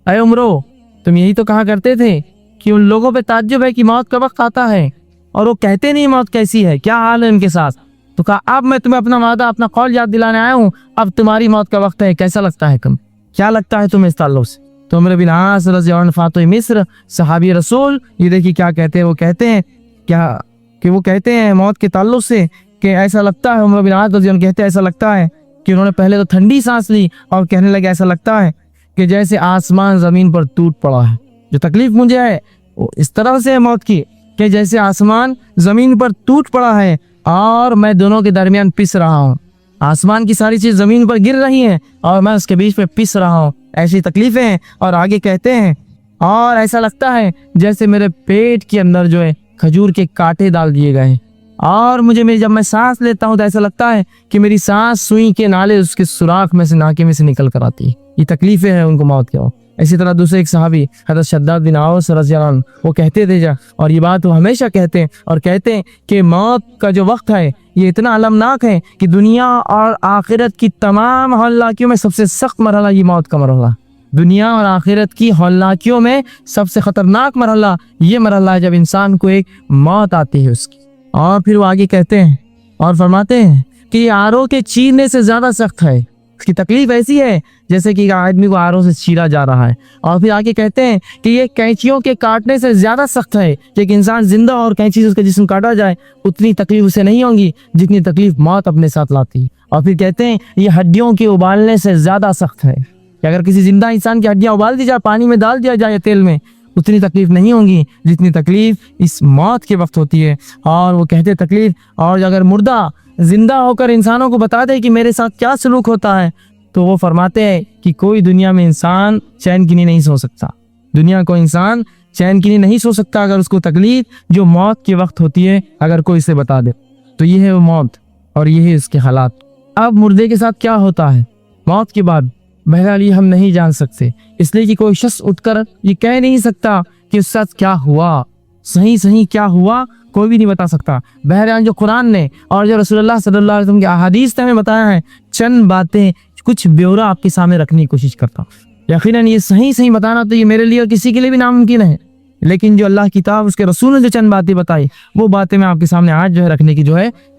اے عمرو، تم یہی تو کہا کرتے تھے کہ ان لوگوں پہ تعجب ہے کہ موت کا وقت آتا ہے اور وہ کہتے نہیں موت کیسی ہے، کیا حال ہے ان کے ساتھ۔ تو کہا اب میں تمہیں اپنا وعدہ، اپنا قول یاد دلانے آیا ہوں، اب تمہاری موت کا وقت ہے، کیسا لگتا ہے کیا لگتا ہے تمہیں اس تعلق سے؟ تو عمر بن عاص رضی اللہ عنہ فاتح مصر صحابی رسول، یہ دیکھیے کیا کہتے ہیں، وہ کہتے ہیں کیا کہ وہ کہتے ہیں موت کے تعلق سے کہ ایسا لگتا ہے، عمر بن عاص رضی اللہ عنہ کہتے ہیں ایسا لگتا ہے کہ انہوں نے پہلے تو ٹھنڈی سانس لی اور کہنے لگے ایسا لگتا ہے کہ جیسے آسمان زمین پر ٹوٹ پڑا ہے۔ جو تکلیف مجھے ہے وہ اس طرح سے ہے موت کی کہ جیسے آسمان زمین پر ٹوٹ پڑا ہے اور میں دونوں کے درمیان پس رہا ہوں، آسمان کی ساری چیز زمین پر گر رہی ہیں اور میں اس کے بیچ میں پس رہا ہوں، ایسی تکلیفیں ہیں۔ اور آگے کہتے ہیں اور ایسا لگتا ہے جیسے میرے پیٹ کے اندر جو ہے کھجور کے کانٹے ڈال دیے گئے ہیں، اور جب میں سانس لیتا ہوں تو ایسا لگتا ہے کہ میری سانس سوئی کے نالے اس کے سوراخ میں سے ناکے میں سے نکل کر آتی ہے۔ یہ تکلیفیں ہیں ان کو موت کے وقت۔ اسی طرح دوسرے ایک صحابی حضرت شداد بن اوس رضی اللہ عنہ وہ کہتے تھے اور یہ بات وہ ہمیشہ کہتے ہیں کہ موت کا جو وقت ہے یہ اتنا المناک ہے کہ دنیا اور آخرت کی تمام ہولناکیوں میں سب سے سخت مرحلہ یہ موت کا مرحلہ۔ دنیا اور آخرت کی ہولناکیوں میں سب سے خطرناک مرحلہ یہ مرحلہ ہے جب انسان کو ایک موت آتی ہے اس کی۔ اور پھر وہ آگے کہتے ہیں اور فرماتے ہیں کہ یہ آرو کے چیرنے سے زیادہ سخت ہے۔ اس کی تکلیف ایسی ہے جیسے کہ آدمی کو آرو سے چیرا جا رہا ہے۔ اور پھر آگے کہتے ہیں کہ یہ کینچیوں کے کاٹنے سے زیادہ سخت ہے کہ ایک انسان زندہ اور کینچی سے اس کا جسم کاٹا جائے اتنی تکلیف اسے نہیں ہوگی جتنی تکلیف موت اپنے ساتھ لاتی ہے۔ اور پھر کہتے ہیں یہ ہڈیوں کے ابالنے سے زیادہ سخت ہے کہ اگر کسی زندہ انسان کی ہڈیاں ابال دی جائے، پانی میں ڈال دیا جائے تیل میں، اتنی تکلیف نہیں ہوگی جتنی تکلیف اس موت کے وقت ہوتی ہے۔ اور وہ کہتے تکلیف، اور اگر مردہ زندہ ہو کر انسانوں کو بتا دے کہ میرے ساتھ کیا سلوک ہوتا ہے تو وہ فرماتے ہیں کہ کوئی دنیا میں انسان چین کی نیند نہیں سو سکتا۔ دنیا کو انسان چین کی نیند نہیں سو سکتا اگر اس کو تکلیف جو موت کے وقت ہوتی ہے اگر کوئی اسے بتا دے تو یہ ہے وہ موت اور یہ ہے اس کے حالات۔ اب مردے کے ساتھ کیا ہوتا ہے موت کے بعد بہرحال یہ ہم نہیں جان سکتے، اس لیے کہ کوئی شخص اٹھ کر یہ کہہ نہیں سکتا کہ اس ساتھ کیا ہوا، صحیح کیا ہوا کوئی بھی نہیں بتا سکتا۔ بہرحال جو قرآن نے اور جو رسول اللہ صلی اللہ علیہ وسلم کی احادیث نے ہمیں بتایا ہے، چند باتیں کچھ بیورا آپ کے سامنے رکھنے کی کوشش کرتا ہوں۔ یقیناً یہ صحیح بتانا تو یہ میرے لیے اور کسی کے لیے بھی ناممکن ہے، لیکن جو اللہ کی کتاب اس کے رسول نے جو چند باتیں بتائی وہ باتیں میں آپ کے سامنے آج رکھنے کی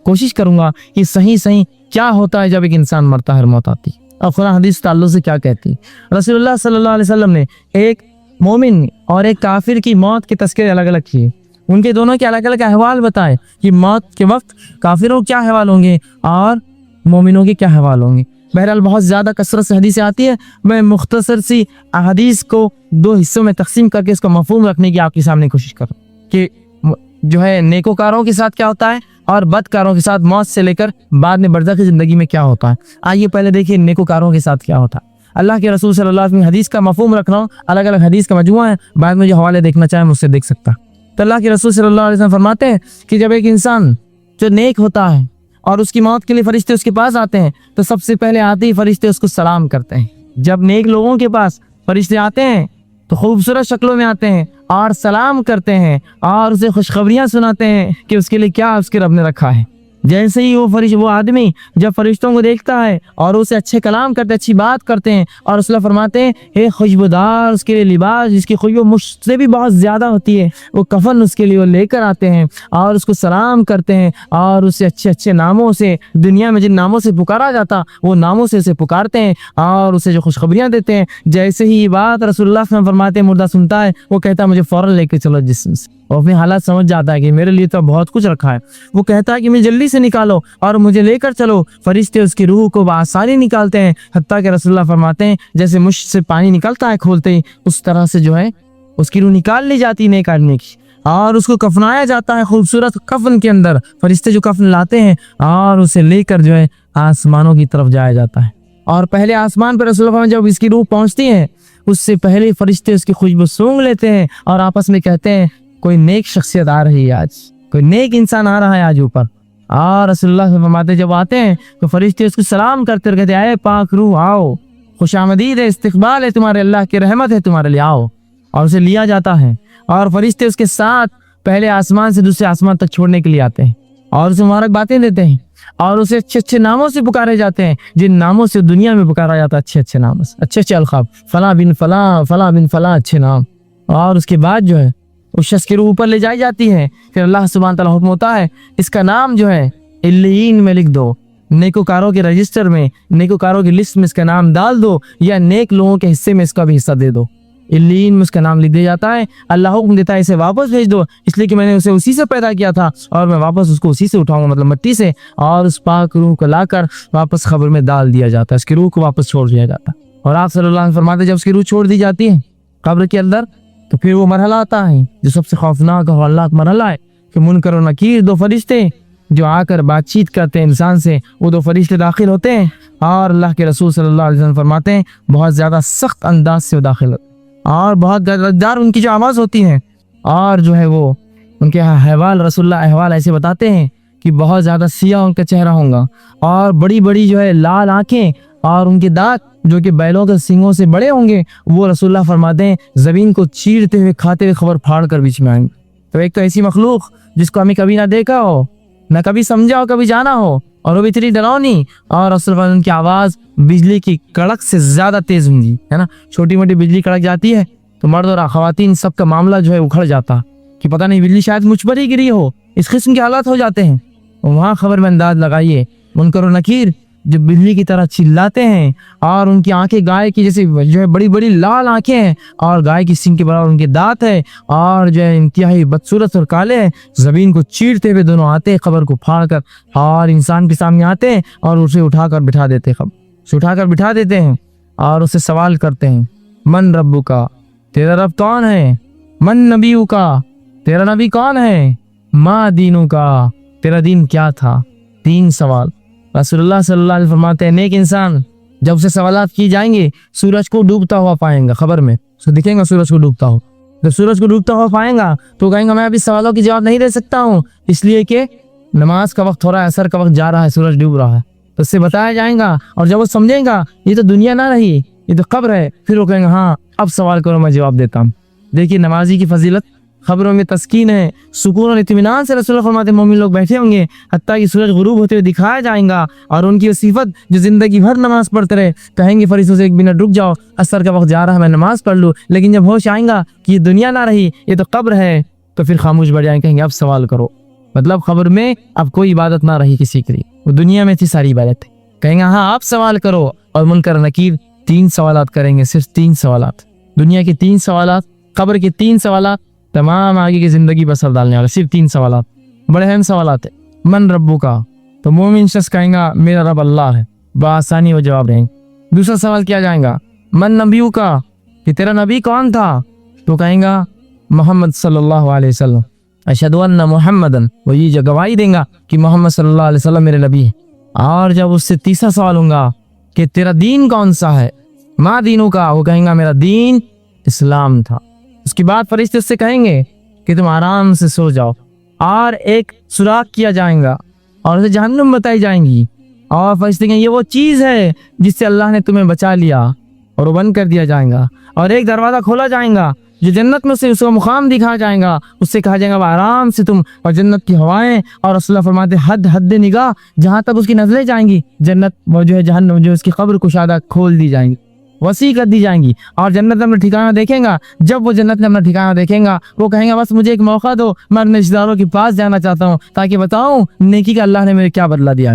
کوشش کروں گا کہ صحیح کیا ہوتا ہے جب ایک انسان مرتا ہے اور موت آتی ہے، اور قرآن حدیث تعلق سے کیا کہتی ہے۔ رسول اللہ صلی اللہ علیہ وسلم نے ایک مومن اور ایک کافر کی موت کے تذکرے الگ الگ کیے، ان کے دونوں کے الگ الگ احوال بتائے کہ موت کے وقت کافروں کیا احوال ہوں گے اور مومنوں کے کیا احوال ہوں گے۔ بہرحال بہت زیادہ کثرت سے حدیثیں آتی ہے، میں مختصر سی احادیث کو دو حصوں میں تقسیم کر کے اس کا مفہوم رکھنے کی آپ کے سامنے کوشش کروں کہ نیکوکاروں کے ساتھ کیا ہوتا ہے اور بدکاروں کے ساتھ موت سے لے کر بعد میں برزخی زندگی میں کیا ہوتا ہے۔ آئیے پہلے دیکھیے نیکوکاروں کے ساتھ کیا ہوتا ہے۔ اللہ کے رسول صلی اللہ علیہ وسلم حدیث کا مفہوم رکھ رہا ہوں، الگ الگ حدیث کا مجموعہ ہے، بعد میں جو حوالے دیکھنا چاہے مجھ سے دیکھ سکتا۔ تو اللہ کے رسول صلی اللہ علیہ وسلم فرماتے ہیں کہ جب ایک انسان جو نیک ہوتا ہے اور اس کی موت کے لیے فرشتے اس کے پاس آتے ہیں تو سب سے پہلے آتے ہی فرشتے اس کو سلام کرتے ہیں۔ جب نیک لوگوں کے پاس فرشتے آتے ہیں تو خوبصورت شکلوں میں آتے ہیں اور سلام کرتے ہیں اور اسے خوشخبریاں سناتے ہیں کہ اس کے لیے کیا اس کے رب نے رکھا ہے۔ جیسے ہی وہ آدمی جب فرشتوں کو دیکھتا ہے اور اسے اچھے کلام کرتے اچھی بات کرتے ہیں اور رسول اللہ فرماتے ہیں اے خوشبودار اس کے لیے لباس جس کی خوشبو مجھ سے بھی بہت زیادہ ہوتی ہے، وہ کفن اس کے لیے وہ لے کر آتے ہیں اور اس کو سلام کرتے ہیں اور اسے اچھے ناموں سے، دنیا میں جن ناموں سے پکارا جاتا وہ ناموں سے اسے پکارتے ہیں اور اسے جو خوشخبریاں دیتے ہیں۔ جیسے ہی یہ بات رسول اللہ صلی اللہ علیہ وسلم فرماتے ہیں مردہ سنتا ہے، وہ کہتا ہے مجھے فوراً لے کے چلو جسم سے، وہ اپنے حالات سمجھ جاتا ہے کہ میرے لیے تو بہت کچھ رکھا ہے، وہ کہتا ہے کہ مجھے جلدی سے نکالو اور مجھے لے کر چلو۔ فرشتے اس کی روح کو بآسانی نکالتے ہیں، حتیٰ کہ رسول اللہ فرماتے ہیں جیسے مشک سے پانی نکلتا ہے کھولتے ہی اس طرح سے اس کی روح نکال لی جاتی نیک آدمی کی، اور اس کو کفنایا جاتا ہے خوبصورت کفن کے اندر۔ فرشتے جو کفن لاتے ہیں اور اسے لے کر آسمانوں کی طرف جایا جاتا ہے، اور پہلے آسمان پر رسول اللہ جب اس کی روح پہنچتی ہے اس سے پہلے فرشتے اس کی خوشبو سونگھ لیتے ہیں اور آپس میں کہتے ہیں کوئی نیک شخصیت آ رہی ہے، آج کوئی نیک انسان آ رہا ہے آج اوپر۔ اور رسول اللہ فرماتے جب آتے ہیں تو فرشتے اس کو سلام کرتے کہتے ہیں اے پاک روح آؤ، خوش آمدید ہے، استقبال ہے تمہارے، اللہ کی رحمت ہے تمہارے لیے، آؤ۔ اور اسے لیا جاتا ہے اور فرشتے اس کے ساتھ پہلے آسمان سے دوسرے آسمان تک چھوڑنے کے لیے آتے ہیں اور اسے مبارک باتیں دیتے ہیں اور اسے اچھے ناموں سے پکارے جاتے ہیں جن ناموں سے دنیا میں پکارا جاتا ہے، اچھے ناموں سے، اچھے القاب، فلاں بن فلاں، فلاں بن فلاں، اچھے نام۔ اور اس کے بعد اس شخص کی روح اوپر لے جائی جاتی ہے، پھر اللہ سبحانہ تعالیٰ حکم ہوتا ہے اس کا نام علیین میں لکھ دو، نیکوکاروں کے رجسٹر میں، نیکوکاروں کی لسٹ میں اس کا نام ڈال دو، یا نیک لوگوں کے حصے میں اس کا بھی حصہ دے دو۔ علیین میں اس کا نام لکھ دیا جاتا ہے، اللہ حکم دیتا ہے اسے واپس بھیج دو، اس لیے کہ میں نے اسے اسی سے پیدا کیا تھا اور میں واپس اس کو اسی سے اٹھاؤں گا، مطلب مٹی سے، اور اس پاک روح کو لا کر واپس قبر میں ڈال دیا جاتا ہے، اس کی روح کو واپس چھوڑ دیا جاتا ہے۔ اور آپ صلی اللہ علیہ وسلم فرماتے جب اس کی روح چھوڑ دی جاتی ہے قبر کے اندر تو پھر وہ مرحلہ آتا ہے جو سب سے خوفناک اور ہولناک مرحلہ ہے کہ منکر و نکیر دو فرشتے جو آ کر بات چیت کرتے ہیں انسان سے، وہ دو فرشتے داخل ہوتے ہیں اور اللہ کے رسول صلی اللہ علیہ وسلم فرماتے ہیں بہت زیادہ سخت انداز سے وہ داخل ہوتے ہیں اور بہت گدار ان کی جو آواز ہوتی ہے، اور وہ ان کے احوال رسول اللہ احوال ایسے بتاتے ہیں کہ بہت زیادہ سیاہ ان کا چہرہ ہوگا اور بڑی بڑی جو ہے لال آنکھیں اور ان کے دانت جو کہ بیلوں کے سینگوں سے بڑے ہوں گے، وہ رسول اللہ فرماتے ہیں زمین کو چیرتے ہوئے کھاتے ہوئے خبر پھاڑ کر بیچ میں آئیں گے۔ تو ایک تو ایسی مخلوق جس کو ہمیں کبھی نہ دیکھا ہو، نہ کبھی سمجھا ہو، کبھی جانا ہو، اور وہ بھی اتنی ڈراؤنی، اور رسول اللہ ان کی آواز بجلی کی کڑک سے زیادہ تیز ہوں گی، ہے نا۔ چھوٹی موٹی بجلی کڑک جاتی ہے تو مرد اور خواتین سب کا معاملہ جو ہے اکھڑ جاتا کہ پتہ نہیں بجلی شاید مجھ پر ہی گری ہو، اس قسم کے حالات ہو جاتے ہیں۔ وہاں خبر میں انداز لگائیے، منکر و نکیر جو بجلی کی طرح چلاتے ہیں اور ان کی آنکھیں گائے کی جیسے جو ہے بڑی بڑی لال آنکھیں ہیں اور گائے کی سینگ کے برابر ان کے دانت ہے اور جو ہے انتہائی بدصورت اور کالے ہیں، زمین کو چیرتے ہوئے دونوں آتے ہیں خبر کو پھاڑ کر اور انسان کے سامنے آتے ہیں اور اسے اٹھا کر بٹھا دیتے ہیں اور اسے سوال کرتے ہیں، من ربو کا، تیرا رب کون ہے؟ من نبیو کا، تیرا نبی کون ہے؟ ما دینو کا، تیرا دین کیا تھا؟ 3 سوال۔ رسول اللہ صلی اللہ علیہ وسلم فرماتے ہیں نیک انسان جب اسے سوالات کی جائیں گے سورج کو ڈوبتا ہوا پائیں گا، خبر میں اسے دکھیں گا سورج کو ڈوبتا ہو، جب سورج کو ڈوبتا ہوا پائیں گا تو کہیں گا میں ابھی سوالوں کی جواب نہیں دے سکتا ہوں، اس لیے کہ نماز کا وقت ہو رہا ہے، عصر کا وقت جا رہا ہے، سورج ڈوب رہا ہے، تو اس سے بتایا جائیں گا، اور جب وہ سمجھیں گا یہ تو دنیا نہ رہی، یہ تو قبر ہے، پھر وہ کہیں گا ہاں اب سوال کرو میں جواب دیتا ہوں۔ دیکھیے نمازی کی فضیلت، خبروں میں تسکین ہے، سکون اور اطمینان سے رسول اللہ فرماتے ہیں مومن لوگ بیٹھے ہوں گے حتیٰ کہ سورج غروب ہوتے ہوئے دکھایا جائیں گا، اور ان کی صفت جو زندگی بھر نماز پڑھتے رہے، کہیں گے فرشتوں سے 1 منٹ رک جاؤ، عصر کا وقت جا رہا ہے میں نماز پڑھ لوں، لیکن جب ہوش آئیں گا کہ یہ دنیا نہ رہی یہ تو قبر ہے تو پھر خاموش بیٹھ جائیں، کہیں گے اب سوال کرو، مطلب خبر میں اب کوئی عبادت نہ رہی کسی کے لیے، وہ دنیا میں تھی ساری عبادت، کہیں گے ہاں آپ سوال کرو، اور منکر نکیر 3 سوالات کریں گے، صرف 3 سوالات، دنیا کے 3 سوالات، قبر کے 3 سوالات، تمام آگے کی زندگی پر اثر ڈالنے والے، صرف 3 سوالات، بڑے اہم سوالات ہیں۔ من ربو کا، تو مومن شخص کہیں گا میرا رب اللہ ہے، بآسانی وہ جواب دیں گے۔ دوسرا سوال کیا جائیں گا، من نبیو کا، کہ تیرا نبی کون تھا، تو کہیں گا محمد صلی اللہ علیہ وسلم، اشہد ان محمدن، وہ یہ گواہی دیں گا کہ محمد صلی اللہ علیہ وسلم میرے نبی ہے۔ اور جب اس سے تیسرا سوال ہوگا کہ تیرا دین کون سا ہے، ما دینوں کا، وہ کہیں گا میرا دین اسلام تھا۔ اس کے بعد فرشتے اس سے کہیں گے کہ تم آرام سے سو جاؤ، اور ایک سوراخ کیا جائیں گا اور اسے جہنم بتائی جائیں گی، اور فرشتے کہیں یہ وہ چیز ہے جس سے اللہ نے تمہیں بچا لیا، اور وہ بند کر دیا جائیں گا، اور ایک دروازہ کھولا جائیں گا جو جنت میں سے اس کو مقام دکھایا جائیں گا، اس سے کہا جائے گا آرام سے تم، اور جنت کی ہوائیں، اور رسول اللہ فرماتے حد نگاہ جہاں تک اس کی نظریں جائیں گی، جنت وہ جو ہے جہنم جو اس کی قبر کشادہ کھول دی جائیں گی، وسیع کر دی جائیں گی، اور جنت میں اپنا ٹھکانہ دیکھیں گا۔ جب وہ جنت میں اپنا ٹھکانہ دیکھیں گا وہ کہیں گا بس مجھے ایک موقع دو، میں اپنے رشتہ داروں کے پاس جانا چاہتا ہوں تاکہ بتاؤں نیکی کا اللہ نے میرے کیا بدلہ دیا۔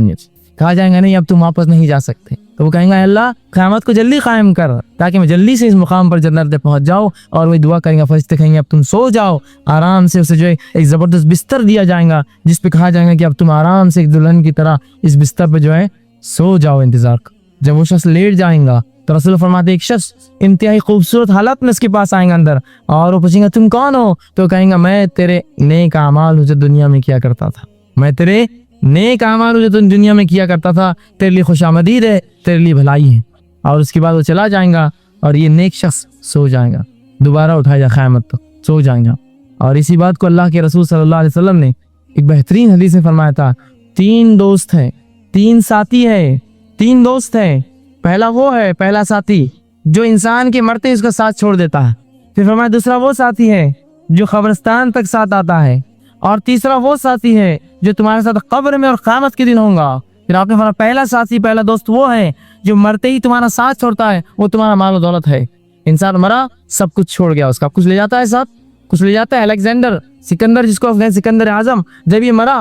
کہا جائیں گا نہیں اب تم واپس نہیں جا سکتے، تو وہ کہیں گا اللہ قیامت کو جلدی قائم کر تاکہ میں جلدی سے اس مقام پر جنت تک پہنچ جاؤں، اور وہ دعا کریں گا، فرشتے کہیں گے اب تم سو جاؤ آرام سے، اسے جو ہے ایک زبردست بستر دیا جائے گا جس پہ کہا جائے گا کہ اب تم آرام سے ایک دلہن کی طرح اس بستر پہ جو ہے سو جاؤ، انتظار کر۔ جب وہ شخص لیٹ جائیں گا تو رسول فرماتے ایک شخص انتہائی خوبصورت حالت میں اس کے پاس آئیں گا اندر، اور وہ پوچھیں گا تم کون ہو، تو کہیں گا میں تیرے نیک اعمال جو دنیا میں کیا کرتا تھا، میں تیرے نیک اعمال جو تم دنیا میں کیا کرتا تھا، تیرے لیے خوش آمدید ہے، تیرے لیے بھلائی ہے۔ اور اس کے بعد وہ چلا جائیں گا اور یہ نیک شخص سو جائیں گا، دوبارہ اٹھایا جائے قیامت تک سو جائیں گا۔ اور اسی بات کو اللہ کے رسول صلی اللہ علیہ وسلم نے ایک بہترین حدیث میں فرمایا تھا، 3 دوست ہیں، 3 ساتھی ہیں، 3 دوست ہیں، پہلا وہ ہے، پہلا ساتھی جو انسان کے مرتے اس کا ساتھ چھوڑ دیتا ہے، پھر فرمایا دوسرا وہ ساتھی ہے جو قبرستان تک ساتھ آتا ہے، اور تیسرا وہ ساتھی ہے جو تمہارے ساتھ قبر میں اور قیامت کے دن ہوگا۔ پھر آپ نے فرمایا پہلا ساتھی، پہلا دوست وہ ہے جو مرتے ہی تمہارا ساتھ چھوڑتا ہے، وہ تمہارا مال و دولت ہے۔ انسان مرا سب کچھ چھوڑ گیا، اس کا کچھ لے جاتا ہے ساتھ، کچھ لے جاتا ہے۔ الیگزینڈر سکندر جس کو سکندر اعظم، جب یہ مرا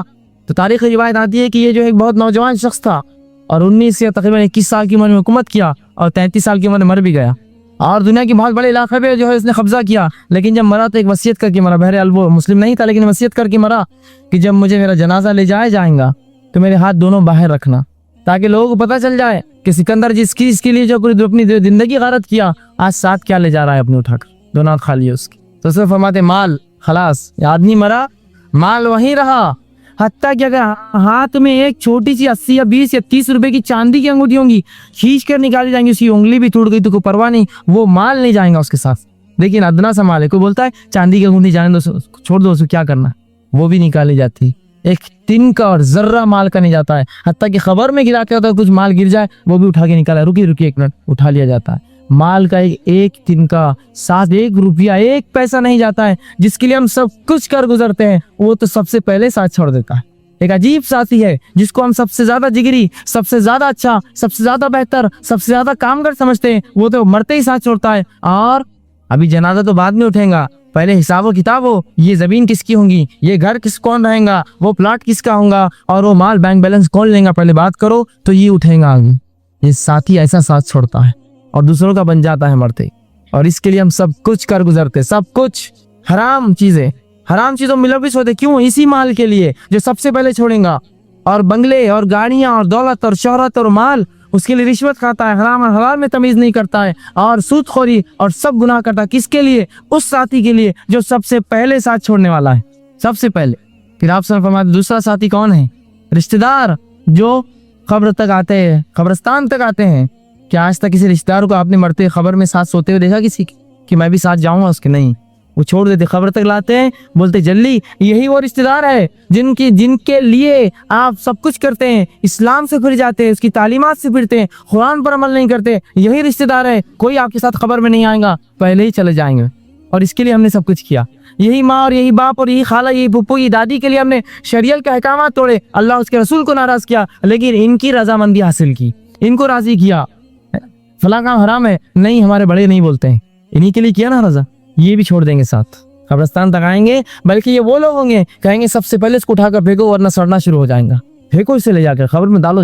تو تاریخ روایت آتی ہے کہ یہ جو ایک بہت نوجوان شخص تھا اور 19 یا تقریباً 21 سال کی عمر میں حکومت کیا، اور 33 سال کی عمر میں مر بھی گیا، اور دنیا کے بہت بڑے علاقے پہ جو ہے اس نے قبضہ کیا، لیکن جب مرا تو ایک وصیت کر کے مرا، بہرحال وہ مسلم نہیں تھا لیکن وصیت کر کے مرا کہ جب مجھے میرا جنازہ لے جائے جائیں گا تو میرے ہاتھ دونوں باہر رکھنا، تاکہ لوگوں کو پتہ چل جائے کہ سکندر جس کے لیے جو پوری اپنی زندگی غارت کیا، آج ساتھ کیا لے جا رہا ہے اپنے اٹھا کر، دونوں ہاتھ خالی ہے اس کی۔ تو صرف فرماتے مال خلاص، آدمی مرا مال وہیں رہا، حتیٰ کہ اگر ہاتھ میں ایک چھوٹی سی 80 یا 20 یا 30 روپے کی چاندی کی انگوٹھی ہوں گی، کھینچ کر نکالی جائیں گی، اس کی انگلی بھی ٹوٹ گئی تو کوئی پرواہ نہیں، وہ مال نہیں جائیں گا اس کے ساتھ۔ لیکن ادنا سا مال ہے، کوئی بولتا ہے چاندی کی انگوٹھی جانے دو، چھوڑ دو، اس کو کیا کرنا، وہ بھی نکالی جاتی، ایک تن کا اور ذرہ مال کا نہیں جاتا ہے، حتیٰ کہ خبر میں گرا کے ہوتا ہے، کچھ مال گر جائے وہ بھی اٹھا کے نکالا، رکی ایک منٹ، اٹھا لیا جاتا ہے۔ مال کا ایک تن کا ساتھ 1 روپیہ 1 پیسہ نہیں جاتا ہے، جس کے لیے ہم سب کچھ کر گزرتے ہیں، وہ تو سب سے پہلے ساتھ چھوڑ دیتا ہے۔ ایک عجیب ساتھی ہے جس کو ہم سب سے زیادہ جگری، سب سے زیادہ اچھا، سب سے زیادہ بہتر، سب سے زیادہ کامگر سمجھتے ہیں، وہ تو مرتے ہی ساتھ چھوڑتا ہے۔ اور ابھی جنازہ تو بعد میں اٹھیں گا، پہلے حساب و کتاب ہو، یہ زمین کس کی ہوں گی، یہ گھر کون رہیں گا، وہ پلاٹ کس کا ہوگا، اور وہ مال بینک بیلنس کون لیں گا، پہلے بات کرو تو یہ اٹھیں گا آگے۔ یہ ساتھی ایسا ساتھ چھوڑتا ہے اور دوسروں کا بن جاتا ہے مرتے، اور اس کے لیے ہم سب کچھ کر گزرتے، سب کچھ حرام چیزوں ملوث ہوتے، کیوں؟ اسی مال کے لیے جو سب سے پہلے چھوڑیں گا، اور بنگلے اور گاڑیاں اور دولت اور شہرت اور مال، اس کے لیے رشوت کھاتا ہے، حرام اور حلال میں تمیز نہیں کرتا ہے، اور سود خوری اور سب گناہ کرتا ہے۔ کس کے لیے؟ اس ساتھی کے لیے جو سب سے پہلے ساتھ چھوڑنے والا ہے، سب سے پہلے۔ پھر آپ سے فرماتے دوسرا ساتھی کون ہے؟ رشتہ دار جو قبر تک آتے ہیں، قبرستان تک آتے ہیں۔ کیا آج تک کسی رشتہ دار کو آپ نے مرتے خبر میں ساتھ سوتے ہوئے دیکھا کسی کہ میں بھی ساتھ جاؤں گا اس کے؟ نہیں، وہ چھوڑ دیتے، خبر تک لاتے ہیں، بولتے جلدی یہی وہ رشتہ دار ہے جن کے لیے آپ سب کچھ کرتے ہیں، اسلام سے پھر جاتے ہیں، اس کی تعلیمات سے پھرتے ہیں، قرآن پر عمل نہیں کرتے، یہی رشتہ دار ہے، کوئی آپ کے ساتھ خبر میں نہیں آئے گا، پہلے ہی چلے جائیں گے، اور اس کے لیے ہم نے سب کچھ کیا۔ یہی ماں اور یہی باپ اور یہی خالہ، یہی پھپھو، یہی دادی کے لیے ہم نے شریعت کے احکامات توڑے، اللہ اس کے رسول کو ناراض کیا، لیکن ان کی رضامندی حاصل کی، ان کو راضی کیا۔ فلاں کام حرام ہے، نہیں، ہمارے بڑے نہیں بولتے ہیں، انہی کے لیے کیا نا رضا، یہ بھی چھوڑ دیں گے ساتھ، قبرستان تک آئیں گے۔ بلکہ یہ وہ لوگ ہوں گے کہیں گے سب سے پہلے اس کو اٹھا کر پھینکو ورنہ سڑنا شروع ہو جائیں گا، پھینکو اسے لے جا کر قبر میں ڈالو۔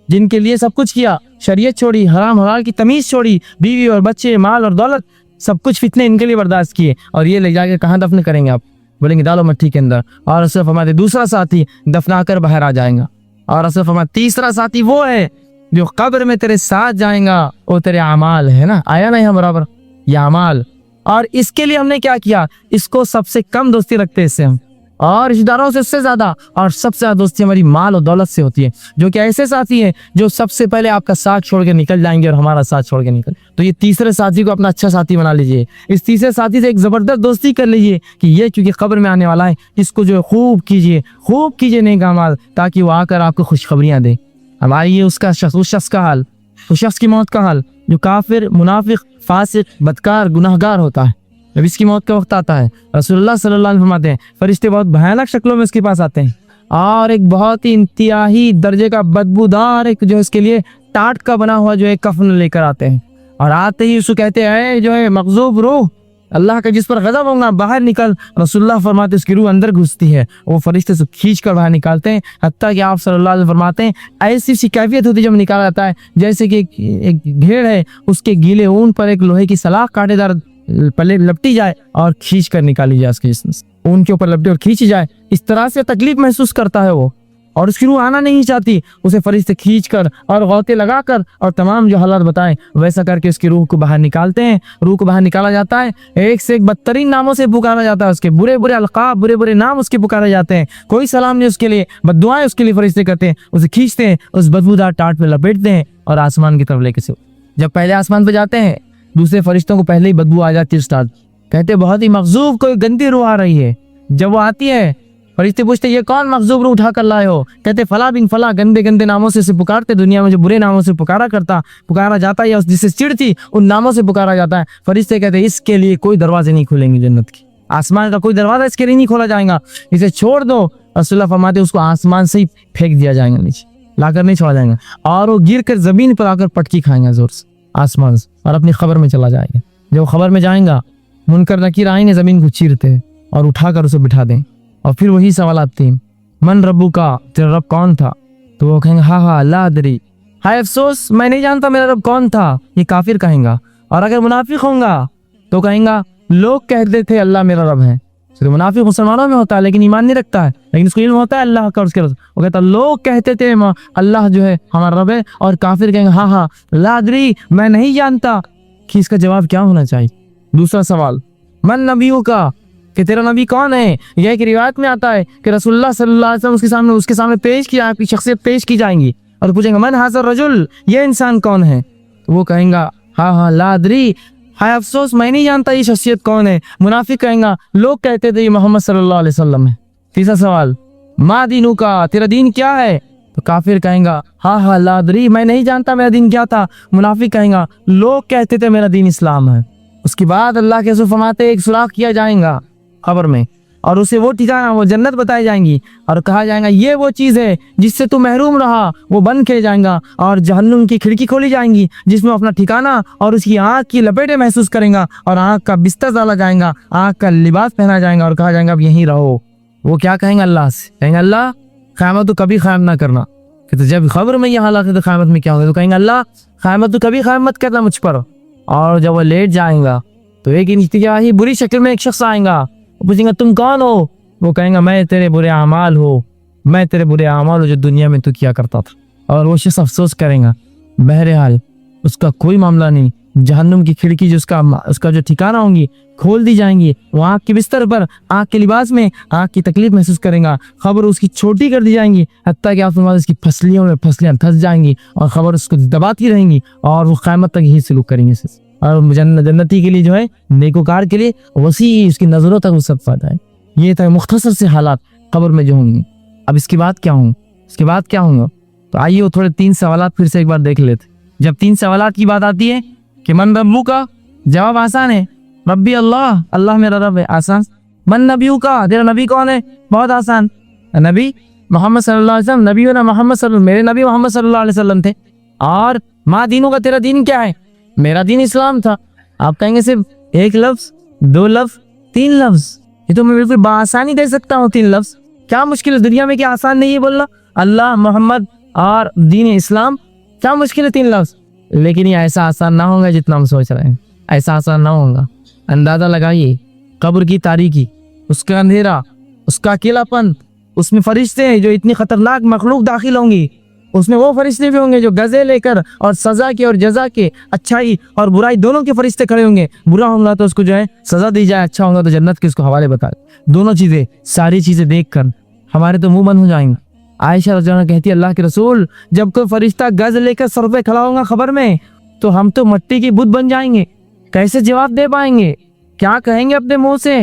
جن کے لیے سب کچھ کیا، شریعت چھوڑی، حرام حلال کی تمیز چھوڑی، بیوی اور بچے، مال اور دولت، سب کچھ فتنے ان کے لیے برداشت کیے، اور یہ لے جا کے کہاں دفن کریں گے آپ؟ بولیں گے ڈالو مٹی کے اندر، اور رسول فرماتے دوسرا ساتھی دفنا کر باہر آ جائیں گا، اور رسول فرماتے تیسرا ساتھی وہ ہے جو قبر میں تیرے ساتھ جائیں گا، وہ تیرے اعمال ہے نا، آیا نا یہاں برابر، یہ اعمال۔ اور اس کے لیے ہم نے کیا کیا؟ اس کو سب سے کم دوستی رکھتے ہیں اس سے ہم، اور رشتہ داروں سے اس سے زیادہ، اور سب سے زیادہ دوستی ہماری مال اور دولت سے ہوتی ہے، جو کہ ایسے ساتھی ہیں جو سب سے پہلے آپ کا ساتھ چھوڑ کے نکل جائیں گے اور ہمارا ساتھ چھوڑ کے نکل۔ تو یہ تیسرے ساتھی کو اپنا اچھا ساتھی بنا لیجئے، اس تیسرے ساتھی سے ایک زبردست دوستی کر لیجئے کہ یہ چونکہ قبر میں آنے والا ہے، اس کو جو خوب کیجئے نیک اعمال، تاکہ وہ آ کر آپ کو خوشخبریاں دے۔ ہماری یہ اس شخص کا حال، اس شخص کی موت کا حال جو کافر، منافق، فاسق، بدکار، گناہگار ہوتا ہے۔ جب اس کی موت کا وقت آتا ہے، رسول اللہ صلی اللہ علیہ وسلم فرماتے ہیں فرشتے بہت بھیانک شکلوں میں اس کے پاس آتے ہیں، اور ایک بہت ہی انتہائی درجے کا بدبودار ایک جو اس کے لیے ٹاٹ کا بنا ہوا جو ایک کفن لے کر آتے ہیں، اور آتے ہی اس کو کہتے ہیں جو ہے مغضوب روح، اللہ کا جس پر غضب ہوگا، باہر نکل۔ رسول اللہ فرماتے اس کی روح اندر گھستی ہے، وہ فرشتے سے کھینچ کر باہر نکالتے ہیں، حتیٰ کہ آپ صلی اللہ علیہ وسلم فرماتے ہیں ایسی سی کیفیت ہوتی ہے جب نکالا جاتا ہے جیسے کہ ایک بھیڑ ہے، اس کے گیلے اون پر ایک لوہے کی سلاخ کانٹے دار پلے لپٹی جائے اور کھینچ کر نکالی جائے، اس کے جسم سے اون کے اوپر لپٹی اور کھینچی جائے، اس طرح سے تکلیف محسوس کرتا ہے وہ، اور اس کی روح آنا نہیں چاہتی، اسے فرشتے کھینچ کر اور غوطے لگا کر اور تمام جو حالات بتائیں ویسا کر کے اس کی روح کو باہر نکالتے ہیں۔ روح کو باہر نکالا جاتا ہے، ایک سے ایک بدترین ناموں سے پکارا جاتا ہے، اس کے برے برے القاب، برے برے نام اس کے پکارے جاتے ہیں، کوئی سلام نہیں اس کے لیے، بد دعائیں اس کے لیے فرشتے کرتے ہیں، اسے کھینچتے ہیں، اس بدبودار ٹاٹ پہ لپیٹتے ہیں اور آسمان کی طرف لے کے جب پہلے آسمان پہ جاتے ہیں دوسرے فرشتوں کو پہلے ہی بدبو آ جاتی ہے، اسٹارٹ کہتے بہت ہی مغضوب کوئی گندی روح آ رہی ہے۔ جب وہ آتی ہے فرشتے پوچھتے یہ کون مغضوب روح اٹھا کر لائے ہو؟ کہتے فلاں بن فلاں، گندے گندے ناموں سے پکارتے، دنیا میں جو برے ناموں سے پکارا جاتا ہے یا جس سے چڑ تھی ان ناموں سے پکارا جاتا ہے۔ فرشتے کہتے اس کے لیے کوئی دروازے نہیں کھلیں گے، جنت کی آسمان کا کوئی دروازہ اس کے لیے نہیں کھولا جائے گا، اسے چھوڑ دو۔ رسول اللہ فرماتے اس کو آسمان سے ہی پھینک دیا جائے گا، نیچے لا کر نہیں چھوڑا جائے گا، اور وہ گر کر زمین پر آ کر پٹکی کھائیں گا زور سے آسمان سے، اور اپنی خبر میں چلا جائے گا۔ جب خبر میں جائیں گا منکر نکیر آئیں گے، زمین کو چیرتے اور اٹھا کر اسے بٹھا دیں، اور پھر وہی سوالات تین، من ربو کا، تیرا رب کون تھا؟ تو وہ کہیں گے ہاں لا ادری، ہائے افسوس میں نہیں جانتا میرا رب کون تھا، یہ کافر کہیں گا۔ اور اگر منافق ہوں گا تو کہیں گا لوگ کہتے تھے اللہ میرا رب ہے، تو منافق مسلمانوں میں ہوتا ہے لیکن ایمان نہیں رکھتا ہے، لیکن اس کو علم ہوتا ہے اللہ کا، اس کے وہ کہتا لوگ کہتے تھے اللہ جو ہے ہمارا رب ہے، اور کافر کہیں گے ہاں لا ادری میں نہیں جانتا، کہ اس کا جواب کیا ہونا چاہیے؟ دوسرا سوال من نبیوں کا، کہ تیرا نبی کون ہے؟ یہ ایک روایت میں آتا ہے کہ رسول اللہ صلی اللہ علیہ وسلم اس کے سامنے پیش کیا، آپ کی شخصیت پیش کی جائیں گی، اور پوچھیں گے من ھذا الرجل، یہ انسان کون ہے؟ تو وہ کہیں گا ہاں لا ادری، ہائے افسوس میں نہیں جانتا یہ شخصیت کون ہے۔ منافق کہیں گا لوگ کہتے تھے یہ محمد صلی اللہ علیہ وسلم ہے۔ تیسرا سوال ما دینو کا، تیرا دین کیا ہے؟ تو کافر کہیں گا ہاں ہاں لا ادری، میں نہیں جانتا میرا دین کیا تھا۔ منافق کہیں گا لوگ کہتے تھے میرا دین اسلام ہے۔ اس کے بعد اللہ کے رسول فرماتے ایک سوراخ کیا جائے گا قبر میں، اور اسے وہ ٹھکانہ، وہ جنت بتائی جائیں گی، اور کہا جائے گا یہ وہ چیز ہے جس سے تو محروم رہا، وہ بند کیے جائیں گا، اور جہنم کی کھڑکی کھولی جائیں گی جس میں اپنا ٹھکانہ اور اس کی آنکھ کی لپیٹیں محسوس کریں گا، اور آنکھ کا بستر ڈالا جائے گا، آنکھ کا لباس پہنا جائے گا، اور کہا جائے گا اب یہیں رہو۔ وہ کیا کہیں گے اللہ سے؟ کہیں گے اللہ قیامت تو کبھی قائم نہ کرنا۔ کہ تو جب خبر میں یہ حالات ہے تو قیامت میں کیا ہوگا؟ تو کہیں گے اللہ قیامت تو کبھی قائم مت کرنا مجھ پر۔ اور جب وہ لیٹ جائیں گا تو ایک انتہائی بری شکل میں ایک شخص آئیں گا، وہ پوچھیں گا تم کون ہو؟ وہ کہیں گا میں تیرے برے اعمال ہو، میں تیرے برے اعمال ہو جو دنیا میں تو کیا کرتا تھا۔ اور وہ شخص افسوس کریں گا، بہرحال اس کا کوئی معاملہ نہیں، جہنم کی کھڑکی جو اس کا جو ٹھکانہ ہوں گی کھول دی جائیں گی، وہ آنکھ کے بستر پر آنکھ کے لباس میں آنکھ کی تکلیف محسوس کریں گا، خبر اس کی چھوٹی کر دی جائیں گی، حتیٰ کہ آپ اس کی پھسلیوں میں پھسلیاں دھس جائیں گی، اور خبر اس کو دباتی رہیں گی، اور وہ قیامت تک یہی سلوک کریں گے۔ اور جنتی کے لیے جو ہے، نیکوکار کے لیے وسیع اس کی نظروں تک وہ سب فائدہ ہے۔ یہ تھا مختصر سے حالات قبر میں جو ہوں گے۔ اب اس کے بعد کیا ہوں، اس کے بعد کیا ہوں؟ تو آئیے وہ تھوڑے 3 سوالات پھر سے ایک بار دیکھ لیتے۔ جب 3 سوالات کی بات آتی ہے کہ من ربو کا، جواب آسان ہے، ربی اللہ، اللہ میرا رب ہے، آسان۔ من نبیو کا، تیرا نبی کون ہے؟ بہت آسان، نبی محمد صلی اللہ علیہ وسلم، نبی محمد صلی اللہ، میرے نبی محمد صلی اللہ علیہ وسلم تھے۔ اور ما دینوں کا، تیرا دین کیا ہے؟ میرا دین اسلام تھا۔ آپ کہیں گے صرف ایک لفظ، 2 لفظ، 3 لفظ؟ یہ تو میں بالکل بآسانی دے سکتا ہوں 3 لفظ۔ کیا مشکل ہے دنیا میں؟ کیا آسان نہیں ہے بولنا اللہ، محمد اور دین اسلام؟ کیا مشکل ہے 3 لفظ؟ لیکن یہ ایسا آسان نہ ہوگا جتنا ہم سوچ رہے ہیں، ایسا آسان نہ ہوگا۔ اندازہ لگائیے، قبر کی تاریکی، اس کا اندھیرا، اس کا اکیلا پن، اس میں فرشتے ہیں جو اتنی خطرناک مخلوق داخل ہوں گی، اس میں وہ فرشتے بھی ہوں گے جو گزے لے کر اور سزا کے اور جزا کے، اچھائی اور برائی دونوں کے فرشتے کھڑے ہوں گے۔ برا ہوں گا تو اس کو جو ہے سزا دی جائے، اچھا ہوں گا تو جنت کے اس کو حوالے بتائے۔ دونوں چیزیں، ساری چیزیں دیکھ کر ہمارے تو منہ بند ہو جائیں گے۔ عائشہ رضی اللہ عنہا کہتی ہے اللہ کے رسول جب کوئی فرشتہ گز لے کر سر پہ کھڑا ہوگا خبر میں تو ہم تو مٹی کی بت بن جائیں گے، کیسے جواب دے پائیں گے؟ کیا کہیں گے؟ اپنے منہ سے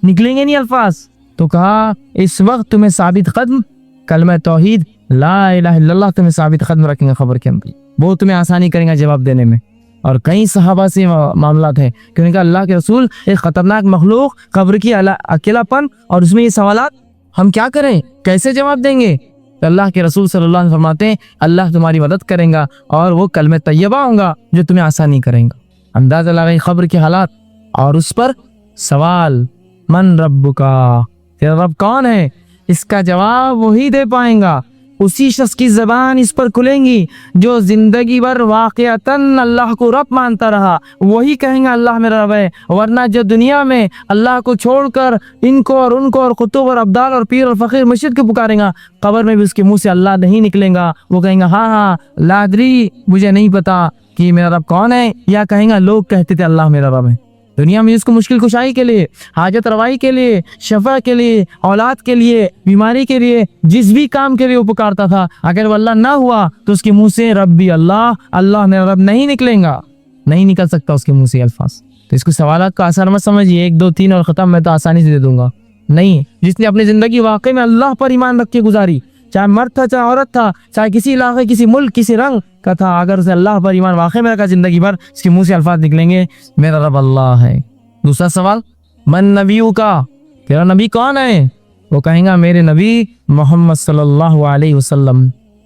نکلیں گے نہیں الفاظ۔ تو کہا اس وقت تمہیں ثابت قدم کلمہ توحید لا الہ الا اللہ تمہیں ثابت قدم رکھیں گے خبر کے اندر، وہ تمہیں آسانی کریں گا جواب دینے میں۔ اور کئی صحابہ سے معاملات ہیں کہ انہوں نے کہا اللہ کے رسول ایک خطرناک مخلوق، قبر کی اکیلا پن، اور اس میں یہ سوالات، ہم کیا کریں؟ کیسے جواب دیں گے؟ تو اللہ کے رسول صلی اللہ علیہ وسلم فرماتے ہیں اللہ تمہاری مدد کریں گا، اور وہ کلمہ طیبہ ہوں گا جو تمہیں آسانی کریں گا۔ اندازہ لگائی قبر کے حالات، اور اس پر سوال من رب کا، تیرا رب کون ہے؟ اس کا جواب وہی دے پائیں گا، اسی شخص کی زبان اس پر کھلیں گی جو زندگی بھر واقعتاً اللہ کو رب مانتا رہا، وہی کہیں گا اللہ میرا رب ہے۔ ورنہ جو دنیا میں اللہ کو چھوڑ کر ان کو اور ان کو اور قطب اور ابدال اور پیر اور فقیر مرشد کو پکاریں گا، قبر میں بھی اس کے منہ سے اللہ نہیں نکلیں گا، وہ کہیں گا ہاں ہاں لا ادری، مجھے نہیں پتا کہ میرا رب کون ہے، یا کہیں گا لوگ کہتے تھے اللہ میرا رب ہے۔ دنیا میں اس کو مشکل کشائی کے لیے، حاجت روائی کے لیے، شفا کے لیے، اولاد کے لیے، بیماری کے لیے، جس بھی کام کے لیے وہ پکارتا تھا، اگر وہ اللہ نہ ہوا تو اس کے منہ سے ربی اللہ، اللہ میرا رب نہیں نکلیں گا، نہیں نکل سکتا اس کے منہ سے الفاظ۔ تو اس کو سوالات کا آسان مت سمجھیے 1 2 3 اور ختم، میں تو آسانی سے دے دوں گا، نہیں۔ جس نے اپنی زندگی واقعی میں اللہ پر ایمان رکھ کے گزاری، چاہے مرد تھا چاہے عورت تھا، چاہے کسی علاقے کسی ملک کسی رنگ کا تھا، اگر اسے اللہ پر ایمان واقعی میں رکھا زندگی بھر، اس کے منہ سے الفاظ نکلیں گے میرا رب اللہ ہے۔ دوسرا سوال من نبیو کا، تیرا نبی کون ہے؟ وہ کہیں گا میرے نبی محمد صلی اللہ علیہ وسلم،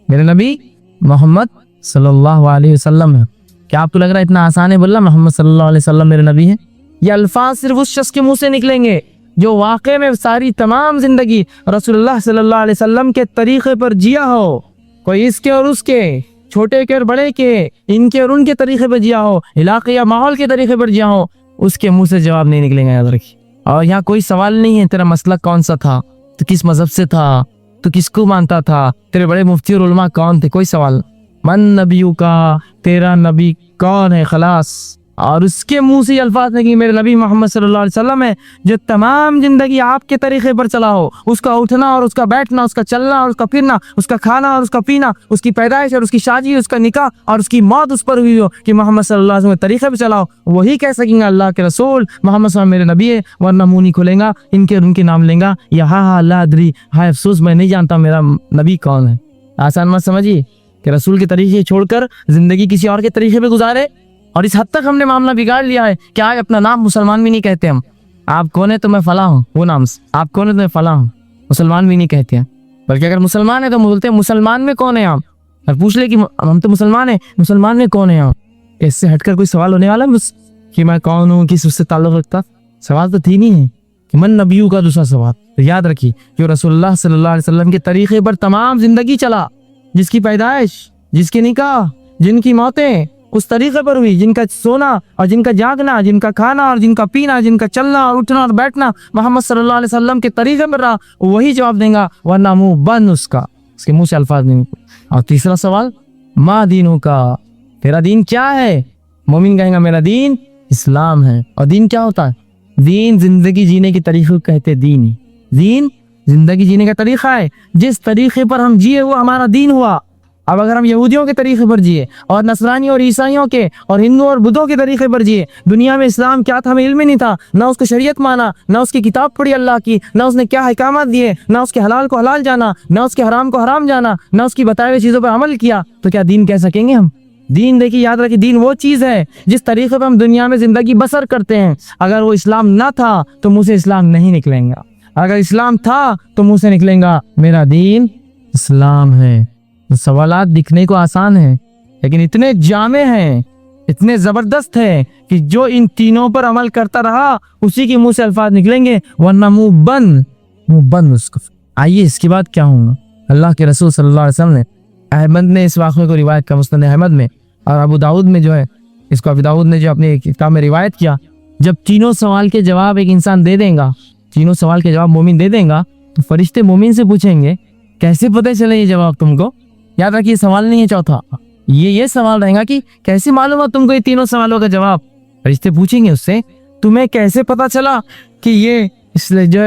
میرے نبی محمد صلی اللہ علیہ وسلم ہے۔ کیا آپ کو لگ رہا ہے اتنا آسان ہے بولنا محمد صلی اللہ علیہ وسلم میرے نبی ہے؟ یہ الفاظ صرف اس شخص کے منہ سے نکلیں گے جو واقع میں ساری تمام زندگی رسول اللہ صلی اللہ علیہ وسلم کے طریقے پر جیا ہو، کوئی اس کے اور اس کے، چھوٹے کے اور بڑے کے، ان کے اور ان کے طریقے پر جیا ہو، علاقے یا ماحول کے طریقے پر جیا ہو، اس کے منہ سے جواب نہیں نکلیں گا، یاد رکھیے۔ اور یہاں کوئی سوال نہیں ہے تیرا مسلک کون سا تھا، تو کس مذہب سے تھا، تو کس کو مانتا تھا، تیرے بڑے مفتی اور علماء کون تھے، کوئی سوال۔ من نبیو کا، تیرا نبی کون ہے، خلاص اور اس کے منہ سے یہ الفاظ نہیں کہ میرے نبی محمد صلی اللہ علیہ وسلم ہے جو تمام زندگی آپ کے طریقے پر چلا ہو، اس کا اٹھنا اور اس کا بیٹھنا، اس کا چلنا اور اس کا پھرنا، اس کا کھانا اور اس کا پینا، اس کی پیدائش اور اس کی شادی، اس کا نکاح اور اس کی موت اس پر ہوئی ہو کہ محمد صلی اللہ علیہ وسلم کے طریقے پہ چلاؤ، وہی کہہ سکیں گے اللہ کے رسول محمد صلی اللہ علیہ وسلم میرے نبی ہے، ورنہ منہ نہیں کھولیں گا ان کے نام لیں گا یا ہاں اللہ ادری، ہائے افسوس میں نہیں جانتا میرا نبی کون ہے۔ آسان مت سمجھیے کہ رسول کے طریقے چھوڑ کر زندگی کسی اور کے طریقے پہ گزارے، اور اس حد تک ہم نے معاملہ بگاڑ لیا ہے کہ آج اپنا نام مسلمان بھی نہیں کہتے ہم، آپ کون ہے تو میں فلاں ہوں، وہ نام سے آپ کون ہے تو میں فلاں ہوں، مسلمان بھی نہیں کہتے ہیں، بلکہ اگر مسلمان ہے تو بولتے ہیں مسلمان میں کون ہے آپ، اور پوچھ لے کہ ہم تو مسلمان ہیں، مسلمان میں کون ہے آپ، اس سے ہٹ کر کوئی سوال ہونے والا ہے کہ میں کون ہوں، کس اس سے تعلق رکھتا، سوال تو تھی نہیں ہے کہ من نبیوں کا دوسرا سوال۔ تو یاد رکھیے جو رسول اللہ صلی اللہ علیہ وسلم کے طریقے پر تمام زندگی چلا، جس کی پیدائش، جس کی نکاح، جن کی موتیں اس طریقے پر ہوئی، جن کا سونا اور جن کا جاگنا، جن کا کھانا اور جن کا پینا، جن کا چلنا اور اٹھنا اور بیٹھنا محمد صلی اللہ علیہ وسلم کے طریقے پر رہا، وہی جواب دیں گا، ورنہ منہ بند اس کے منہ سے الفاظ نہیں۔ اور تیسرا سوال، ما دینوں کا، تیرا دین کیا ہے؟ مومن کہیں گا میرا دین اسلام ہے۔ اور دین کیا ہوتا ہے؟ دین زندگی جینے کے طریقے کو کہتے دین، دین زندگی جینے کا طریقہ ہے، جس طریقے پر ہم جیے وہ ہمارا دین ہوا۔ اب اگر ہم یہودیوں کے طریقے پر جیے اور نصرانی اور عیسائیوں کے اور ہندو اور بدھوں کے طریقے پر جیے، دنیا میں اسلام کیا تھا ہمیں علم ہی نہیں تھا، نہ اس کو شریعت مانا، نہ اس کی کتاب پڑھی اللہ کی، نہ اس نے کیا احکامات دیے، نہ اس کے حلال کو حلال جانا، نہ اس کے حرام کو حرام جانا، نہ اس کی بتائے ہوئی چیزوں پر عمل کیا، تو کیا دین کہہ سکیں گے ہم؟ دین دیکھیے، یاد رکھیے، دین وہ چیز ہے جس طریقے پر ہم دنیا میں زندگی بسر کرتے ہیں، اگر وہ اسلام نہ تھا تو منہ سے اسلام نہیں نکلیں گا، اگر اسلام تھا تو منہ سے نکلیں گا میرا دین اسلام ہے۔ سوالات دکھنے کو آسان ہیں لیکن اتنے جامع ہیں، اتنے زبردست ہیں کہ جو ان تینوں پر عمل کرتا رہا اسی کے منہ سے الفاظ نکلیں گے، ورنہ منہ بند اس کو۔ آئیے اس کے بعد کیا ہوگا؟ اللہ کے رسول صلی اللہ علیہ وسلم نے، احمد نے اس واقعے کو روایت کا مسند احمد میں، اور ابو داؤد میں جو ہے، اس کو ابو داؤد نے جو اپنی کتاب میں روایت کیا، جب تینوں سوال کے جواب ایک انسان دے دیں گا، تینوں سوال کے جواب مومن دے دیں گا، تو فرشتے مومن سے پوچھیں گے کیسے پتہ چلے یہ جواب تم کو؟ یاد رکھیے سوال نہیں ہے چوتھا، یہ سوال رہے گا کہ کیسے معلوم ہے تم کو یہ تینوں سوالوں کا جواب؟ فرشتے پوچھیں گے اس سے تمہیں کیسے پتا چلا کہ یہ اس لیے جو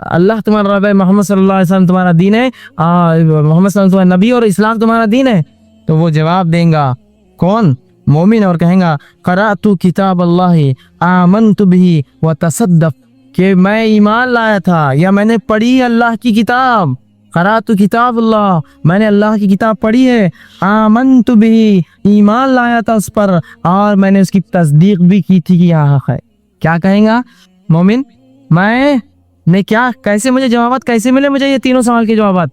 اللہ تمہارا رب ہے، محمد صلی اللہ علیہ وسلم تمہارا دین ہے، محمد صلی اللہ علیہ وسلم تمہارا نبی اور اسلام تمہارا دین ہے؟ تو وہ جواب دیں گا کون؟ مومن، اور کہیں گا قرأت کتاب اللہ آمنت بہ وتصدق، کہ میں ایمان لایا تھا یا میں نے پڑھی اللہ کی کتاب، قرأت کتاب اللہ، میں نے اللہ کی کتاب پڑھی ہے، آمنت بہ، ایمان لایا تھا اس پر، اور میں نے اس کی تصدیق بھی کی تھی کہ یہ حق ہے۔ کیا کہیں گا مومن؟ میں نے کیا، کیسے مجھے جوابات کیسے ملے مجھے یہ تینوں سوال کے جوابات؟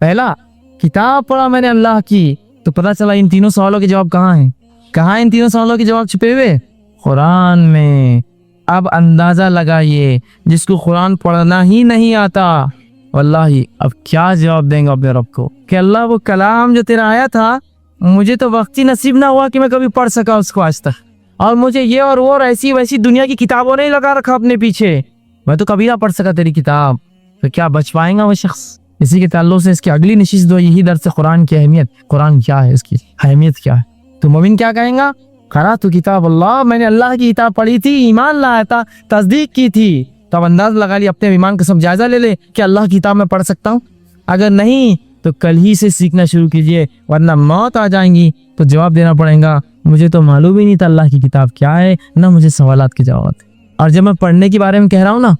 پہلا کتاب پڑھا میں نے اللہ کی، تو پتہ چلا ان تینوں سوالوں کے جواب کہاں ہیں؟ کہاں ان تینوں سوالوں کے جواب چھپے ہوئے؟ قرآن میں۔ اب اندازہ لگائیے جس کو قرآن پڑھنا ہی نہیں آتا، واللہ اب کیا جواب دیں گا اپنے رب کو کہ اللہ وہ کلام جو تیرا آیا تھا مجھے تو وقت ہی نصیب نہ ہوا کہ میں کبھی پڑھ سکا اس کو آج تک، اور مجھے یہ اور وہ اور ایسی ویسی دنیا کی کتابوں نے لگا رکھا اپنے پیچھے، میں تو کبھی نہ پڑھ سکا تیری کتاب، تو کیا بچ پائیں گا وہ شخص؟ اسی کے تعلق سے اس کی اگلی نشست دو یہی درس قرآن کی اہمیت، قرآن کیا ہے، اس کی اہمیت کیا ہے۔ تو مومن کیا کہیں گا؟ قرأت کتاب اللہ، میں نے اللہ کی کتاب پڑھی تھی، ایمان لایا تھا، تصدیق کی تھی۔ تو اب انداز لگا لی، اپنے ایمان کا سب جائزہ لے لے کہ اللہ کی کتاب میں پڑھ سکتا ہوں، اگر نہیں تو کل ہی سے سیکھنا شروع کیجئے، ورنہ موت آ جائیں گی تو جواب دینا پڑے گا مجھے تو معلوم ہی نہیں تھا اللہ کی کتاب کیا ہے، نہ مجھے سوالات کے جواب تھے۔ اور جب میں پڑھنے کے بارے میں کہہ رہا ہوں نا،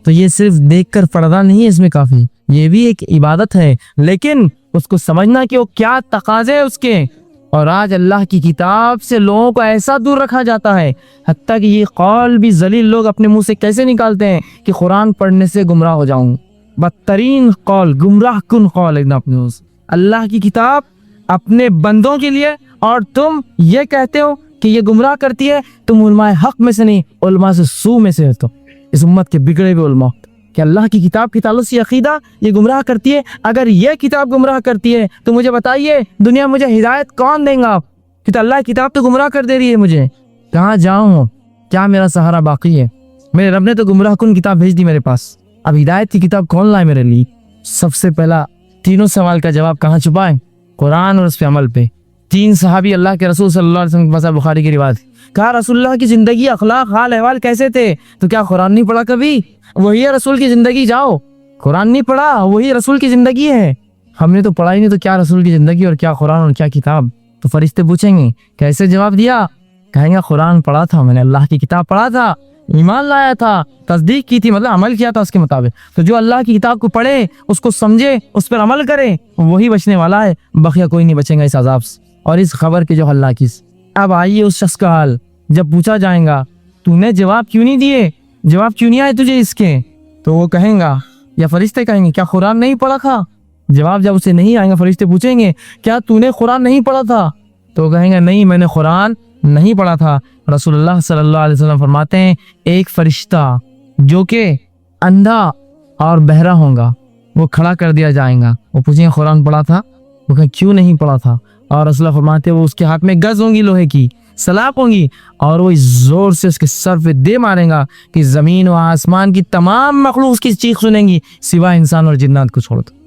تو یہ صرف دیکھ کر پڑھنا نہیں ہے اس میں کافی، یہ بھی ایک عبادت ہے، لیکن اس کو سمجھنا کہ وہ کیا تقاضے اس کے۔ اور آج اللہ کی کتاب سے لوگوں کو ایسا دور رکھا جاتا ہے، حتیٰ کہ یہ قول بھی ذلیل لوگ اپنے منہ سے کیسے نکالتے ہیں کہ قرآن پڑھنے سے گمراہ ہو جاؤں، بدترین قول، گمراہ کن قول ایک اپنے منہ سے۔ اللہ کی کتاب اپنے بندوں کے لیے، اور تم یہ کہتے ہو کہ یہ گمراہ کرتی ہے، تم علماء حق میں سے نہیں، علماء سے سو میں سے ہو، اس امت کے بگڑے ہوئے علماء، کہ اللہ کی کتاب کی تعلق سے عقیدہ یہ گمراہ کرتی ہے۔ اگر یہ کتاب گمراہ کرتی ہے تو مجھے بتائیے دنیا مجھے ہدایت کون دیں گا آپ؟ کہ اللہ کی کتاب تو گمراہ کر دے رہی ہے، مجھے کہاں جاؤں؟ کیا میرا سہارا باقی ہے؟ میرے رب نے تو گمراہ کن کتاب بھیج دی میرے پاس، اب ہدایت کی کتاب کون لائے میرے لیے؟ سب سے پہلا تینوں سوال کا جواب کہاں چھپائیں؟ قرآن اور اس پہ عمل پہ۔ 3 صحابی اللہ کے رسول صلی اللہ علیہ وسلم کے پاس، بخاری کی روایت، کہا رسول اللہ کی زندگی، اخلاق، حال احوال کیسے تھے؟ تو کیا قرآن نہیں پڑھا کبھی؟ وہی ہے رسول کی زندگی، جاؤ قرآن نہیں پڑھا، وہی رسول کی زندگی ہے۔ ہم نے تو پڑھا ہی نہیں، تو کیا رسول کی زندگی اور کیا قرآن اور کیا کتاب؟ تو فرشتے پوچھیں گے کیسے جواب دیا؟ کہیں گے قرآن پڑھا تھا میں نے، اللہ کی کتاب پڑھا تھا، ایمان لایا تھا، تصدیق کی تھی، مطلب عمل کیا تھا اس کے مطابق۔ تو جو اللہ کی کتاب کو پڑھے، اس کو سمجھے، اس پر عمل کرے، وہی بچنے والا ہے، بقیہ کوئی نہیں بچے گا اس عذاب سے اور اس خبر کے جو اللہ کی۔ اب آئیے اس شخص کا حال، جب پوچھا جائے گا تو نے جواب کیوں نہیں دیے، جواب کیوں نہیں آئے تجھے اس کے؟ تو وہ کہیں گا، یا فرشتے کہیں گے کیا قرآن نہیں پڑھا تھا؟ جواب جب اسے نہیں آئے گا، فرشتے پوچھیں گے کیا تو نے قرآن نہیں پڑھا تھا؟ تو کہیں گے نہیں، میں نے قرآن نہیں پڑھا تھا۔ رسول اللہ صلی اللہ علیہ وسلم فرماتے ہیں ایک فرشتہ جو کہ اندھا اور بہرا ہوگا، وہ کھڑا کر دیا جائے گا، وہ پوچھیں گے قرآن پڑھا تھا؟ وہ کہیں کیوں نہیں پڑھا تھا؟ اور رسول اللہ فرماتے ہیں وہ اس کے ہاتھ میں گز ہوں گی، لوہے کی سلاخ ہوں گی، اور وہ زور سے اس کے سر پہ دے ماریں گا کہ زمین و آسمان کی تمام مخلوق اس کی چیخ سنیں گی سوائے انسان اور جنات کو چھوڑ دو۔